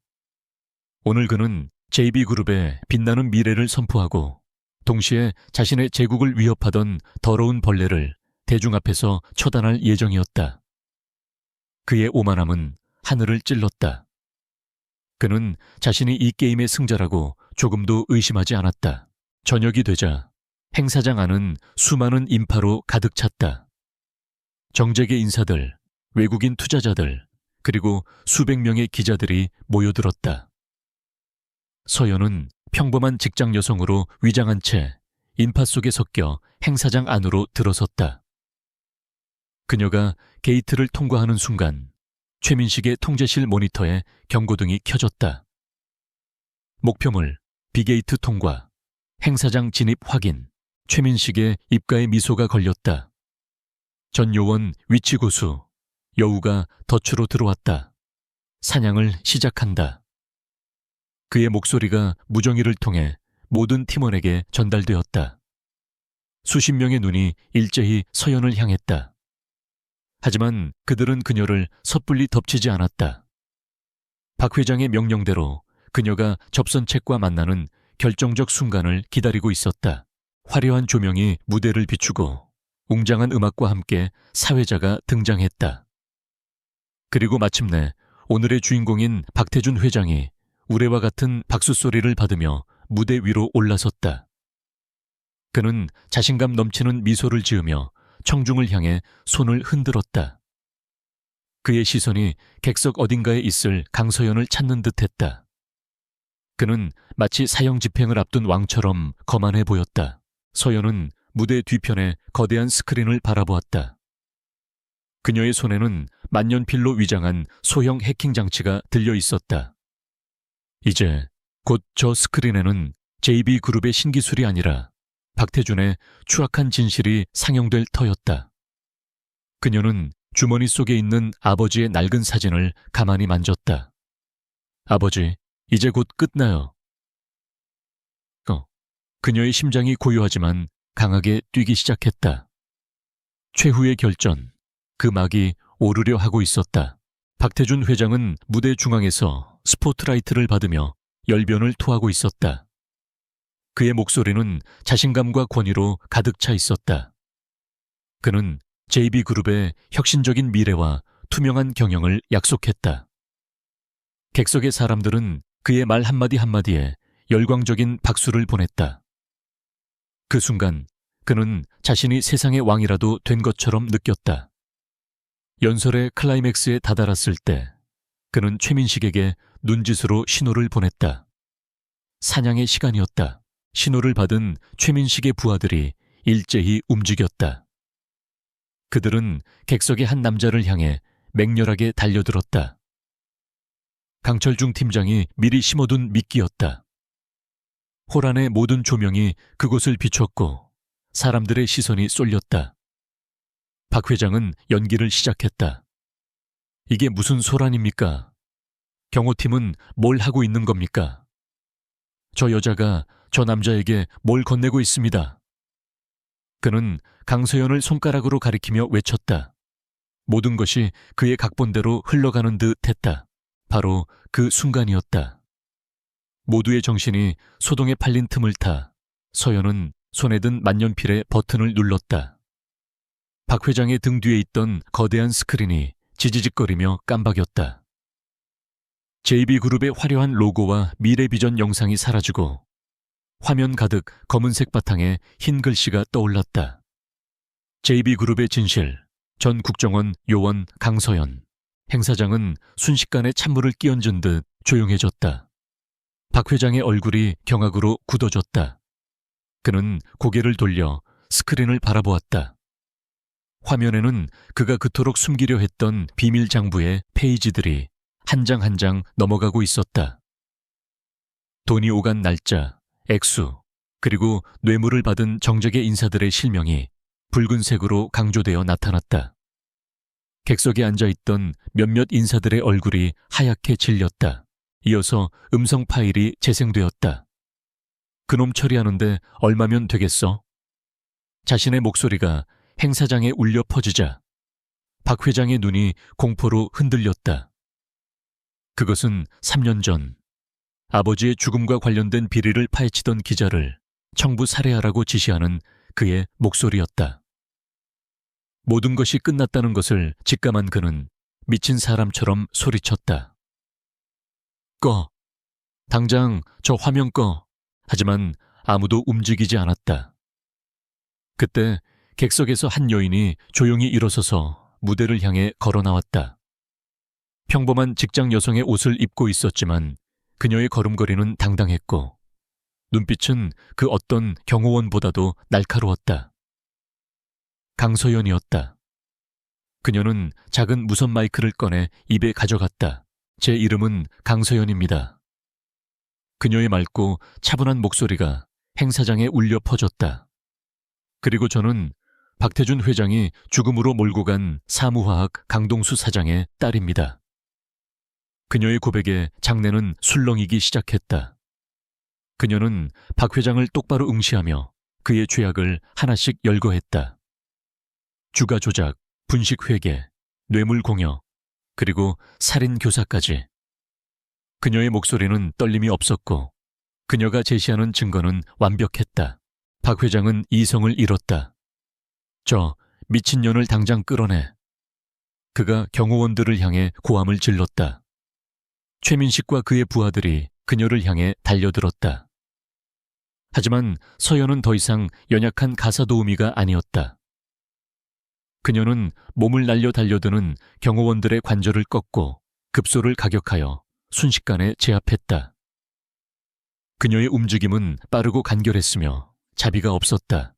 오늘 그는 JB그룹의 빛나는 미래를 선포하고 동시에 자신의 제국을 위협하던 더러운 벌레를 대중 앞에서 처단할 예정이었다. 그의 오만함은 하늘을 찔렀다. 그는 자신이 이 게임의 승자라고 조금도 의심하지 않았다. 저녁이 되자 행사장 안은 수많은 인파로 가득 찼다. 정재계 인사들, 외국인 투자자들, 그리고 수백 명의 기자들이 모여들었다. 서연은 평범한 직장 여성으로 위장한 채 인파 속에 섞여 행사장 안으로 들어섰다. 그녀가 게이트를 통과하는 순간 최민식의 통제실 모니터에 경고등이 켜졌다. 목표물, 비게이트 통과, 행사장 진입 확인, 최민식의 입가에 미소가 걸렸다. 전 요원 위치 고수, 여우가 덫으로 들어왔다. 사냥을 시작한다. 그의 목소리가 무정의를 통해 모든 팀원에게 전달되었다. 수십 명의 눈이 일제히 서연을 향했다. 하지만 그들은 그녀를 섣불리 덮치지 않았다. 박 회장의 명령대로 그녀가 접선책과 만나는 결정적 순간을 기다리고 있었다. 화려한 조명이 무대를 비추고 웅장한 음악과 함께 사회자가 등장했다. 그리고 마침내 오늘의 주인공인 박태준 회장이 우레와 같은 박수 소리를 받으며 무대 위로 올라섰다. 그는 자신감 넘치는 미소를 지으며 청중을 향해 손을 흔들었다. 그의 시선이 객석 어딘가에 있을 강서연을 찾는 듯했다. 그는 마치 사형 집행을 앞둔 왕처럼 거만해 보였다. 서연은 무대 뒤편에 거대한 스크린을 바라보았다. 그녀의 손에는 만년필로 위장한 소형 해킹 장치가 들려 있었다. 이제 곧 저 스크린에는 JB그룹의 신기술이 아니라 박태준의 추악한 진실이 상영될 터였다. 그녀는 주머니 속에 있는 아버지의 낡은 사진을 가만히 만졌다. 아버지, 이제 곧 끝나요. 그녀의 심장이 고요하지만 강하게 뛰기 시작했다. 최후의 결전, 그 막이 오르려 하고 있었다. 박태준 회장은 무대 중앙에서 스포트라이트를 받으며 열변을 토하고 있었다. 그의 목소리는 자신감과 권위로 가득 차 있었다. 그는 JB그룹의 혁신적인 미래와 투명한 경영을 약속했다. 객석의 사람들은 그의 말 한마디 한마디에 열광적인 박수를 보냈다. 그 순간 그는 자신이 세상의 왕이라도 된 것처럼 느꼈다. 연설의 클라이맥스에 다다랐을 때 그는 최민식에게 눈짓으로 신호를 보냈다. 사냥의 시간이었다. 신호를 받은 최민식의 부하들이 일제히 움직였다. 그들은 객석의 한 남자를 향해 맹렬하게 달려들었다. 강철중 팀장이 미리 심어둔 미끼였다. 홀 안의 모든 조명이 그곳을 비췄고 사람들의 시선이 쏠렸다. 박 회장은 연기를 시작했다. 이게 무슨 소란입니까? 경호팀은 뭘 하고 있는 겁니까? 저 여자가 저 남자에게 뭘 건네고 있습니다. 그는 강서연을 손가락으로 가리키며 외쳤다. 모든 것이 그의 각본대로 흘러가는 듯 했다. 바로 그 순간이었다. 모두의 정신이 소동에 팔린 틈을 타 서연은 손에 든 만년필의 버튼을 눌렀다. 박 회장의 등 뒤에 있던 거대한 스크린이 지지직거리며 깜박였다. JB그룹의 화려한 로고와 미래 비전 영상이 사라지고 화면 가득 검은색 바탕에 흰 글씨가 떠올랐다. JB그룹의 진실, 전 국정원 요원 강서연. 행사장은 순식간에 찬물을 끼얹은 듯 조용해졌다. 박 회장의 얼굴이 경악으로 굳어졌다. 그는 고개를 돌려 스크린을 바라보았다. 화면에는 그가 그토록 숨기려 했던 비밀 장부의 페이지들이 한 장 한 장 넘어가고 있었다. 돈이 오간 날짜, 액수, 그리고 뇌물을 받은 정재계 인사들의 실명이 붉은색으로 강조되어 나타났다. 객석에 앉아있던 몇몇 인사들의 얼굴이 하얗게 질렸다. 이어서 음성 파일이 재생되었다. 그놈 처리하는데 얼마면 되겠어? 자신의 목소리가 행사장에 울려 퍼지자 박 회장의 눈이 공포로 흔들렸다. 그것은 3년 전 아버지의 죽음과 관련된 비리를 파헤치던 기자를 청부 살해하라고 지시하는 그의 목소리였다. 모든 것이 끝났다는 것을 직감한 그는 미친 사람처럼 소리쳤다. 꺼. 당장 저 화면 꺼. 하지만 아무도 움직이지 않았다. 그때 객석에서 한 여인이 조용히 일어서서 무대를 향해 걸어 나왔다. 평범한 직장 여성의 옷을 입고 있었지만 그녀의 걸음걸이는 당당했고 눈빛은 그 어떤 경호원보다도 날카로웠다. 강서연이었다. 그녀는 작은 무선 마이크를 꺼내 입에 가져갔다. 제 이름은 강서연입니다. 그녀의 맑고 차분한 목소리가 행사장에 울려 퍼졌다. 그리고 저는 박태준 회장이 죽음으로 몰고 간 사무화학 강동수 사장의 딸입니다. 그녀의 고백에 장내는 술렁이기 시작했다. 그녀는 박 회장을 똑바로 응시하며 그의 죄악을 하나씩 열거했다. 주가 조작, 분식 회계, 뇌물 공여, 그리고 살인 교사까지. 그녀의 목소리는 떨림이 없었고 그녀가 제시하는 증거는 완벽했다. 박 회장은 이성을 잃었다. 저 미친년을 당장 끌어내. 그가 경호원들을 향해 고함을 질렀다. 최민식과 그의 부하들이 그녀를 향해 달려들었다. 하지만 서연은 더 이상 연약한 가사도우미가 아니었다. 그녀는 몸을 날려 달려드는 경호원들의 관절을 꺾고 급소를 가격하여 순식간에 제압했다. 그녀의 움직임은 빠르고 간결했으며 자비가 없었다.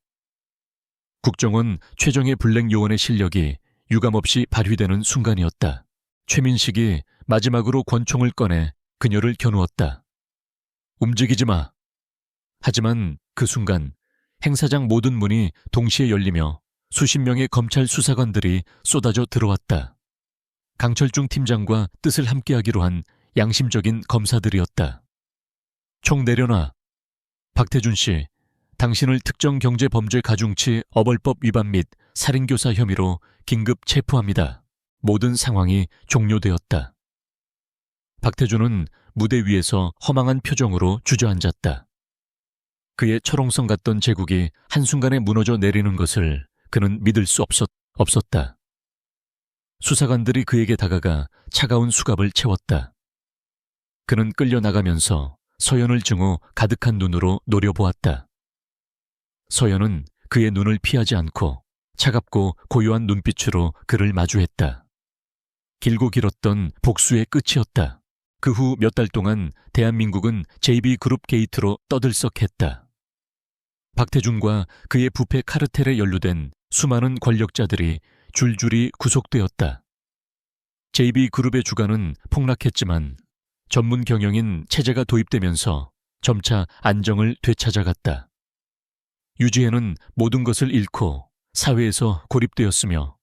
국정원 최정예 블랙 요원의 실력이 유감없이 발휘되는 순간이었다. 최민식이 마지막으로 권총을 꺼내 그녀를 겨누었다. 움직이지 마. 하지만 그 순간 행사장 모든 문이 동시에 열리며 수십 명의 검찰 수사관들이 쏟아져 들어왔다. 강철중 팀장과 뜻을 함께하기로 한 양심적인 검사들이었다. 총 내려놔. 박태준 씨, 당신을 특정경제범죄 가중치 어벌법 위반 및 살인교사 혐의로 긴급 체포합니다. 모든 상황이 종료되었다. 박태준은 무대 위에서 허망한 표정으로 주저앉았다. 그의 철옹성 같던 제국이 한순간에 무너져 내리는 것을 그는 믿을 수 없었다. 수사관들이 그에게 다가가 차가운 수갑을 채웠다. 그는 끌려나가면서 서연을 증오 가득한 눈으로 노려보았다. 서연은 그의 눈을 피하지 않고 차갑고 고요한 눈빛으로 그를 마주했다. 길고 길었던 복수의 끝이었다. 그 후 몇 달 동안 대한민국은 JB그룹 게이트로 떠들썩했다. 박태준과 그의 부패 카르텔에 연루된 수많은 권력자들이 줄줄이 구속되었다. JB그룹의 주가는 폭락했지만 전문 경영인 체제가 도입되면서 점차 안정을 되찾아갔다. 유지혜는 모든 것을 잃고 사회에서 고립되었으며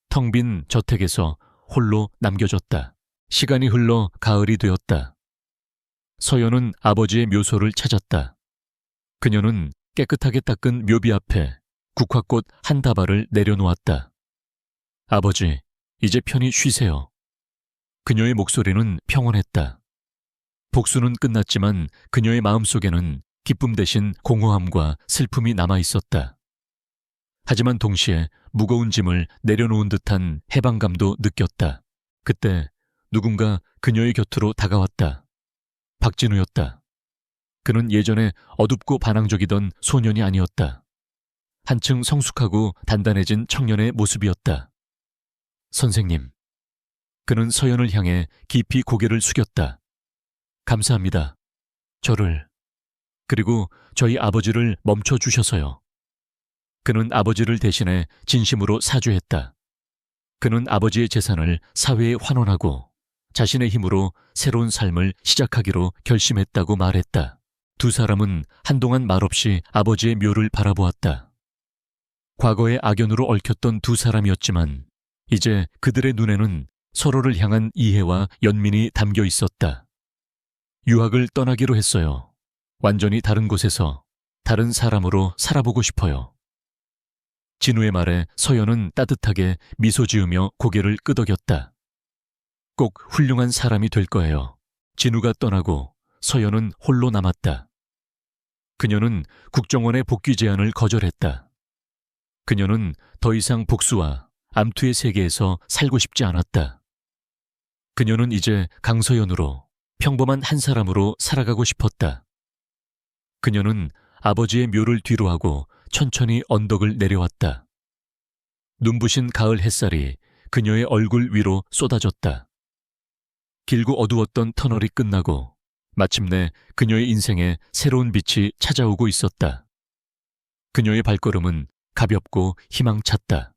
텅 빈 저택에서 홀로 남겨졌다. 시간이 흘러 가을이 되었다. 서연은 아버지의 묘소를 찾았다. 그녀는 깨끗하게 닦은 묘비 앞에 국화꽃 한 다발을 내려놓았다. 아버지, 이제 편히 쉬세요. 그녀의 목소리는 평온했다. 복수는 끝났지만 그녀의 마음속에는 기쁨 대신 공허함과 슬픔이 남아있었다. 하지만 동시에 무거운 짐을 내려놓은 듯한 해방감도 느꼈다. 그때 누군가 그녀의 곁으로 다가왔다. 박진우였다. 그는 예전에 어둡고 반항적이던 소년이 아니었다. 한층 성숙하고 단단해진 청년의 모습이었다. 선생님. 그는 서연을 향해 깊이 고개를 숙였다. 감사합니다. 저를, 그리고 저희 아버지를 멈춰주셔서요. 그는 아버지를 대신해 진심으로 사죄했다. 그는 아버지의 재산을 사회에 환원하고 자신의 힘으로 새로운 삶을 시작하기로 결심했다고 말했다. 두 사람은 한동안 말없이 아버지의 묘를 바라보았다. 과거의 악연으로 얽혔던 두 사람이었지만 이제 그들의 눈에는 서로를 향한 이해와 연민이 담겨 있었다. 유학을 떠나기로 했어요. 완전히 다른 곳에서 다른 사람으로 살아보고 싶어요. 진우의 말에 서연은 따뜻하게 미소 지으며 고개를 끄덕였다. 꼭 훌륭한 사람이 될 거예요. 진우가 떠나고 서연은 홀로 남았다. 그녀는 국정원의 복귀 제안을 거절했다. 그녀는 더 이상 복수와 암투의 세계에서 살고 싶지 않았다. 그녀는 이제 강서연으로 평범한 한 사람으로 살아가고 싶었다. 그녀는 아버지의 묘를 뒤로하고 천천히 언덕을 내려왔다. 눈부신 가을 햇살이 그녀의 얼굴 위로 쏟아졌다. 길고 어두웠던 터널이 끝나고 마침내 그녀의 인생에 새로운 빛이 찾아오고 있었다. 그녀의 발걸음은 가볍고 희망찼다.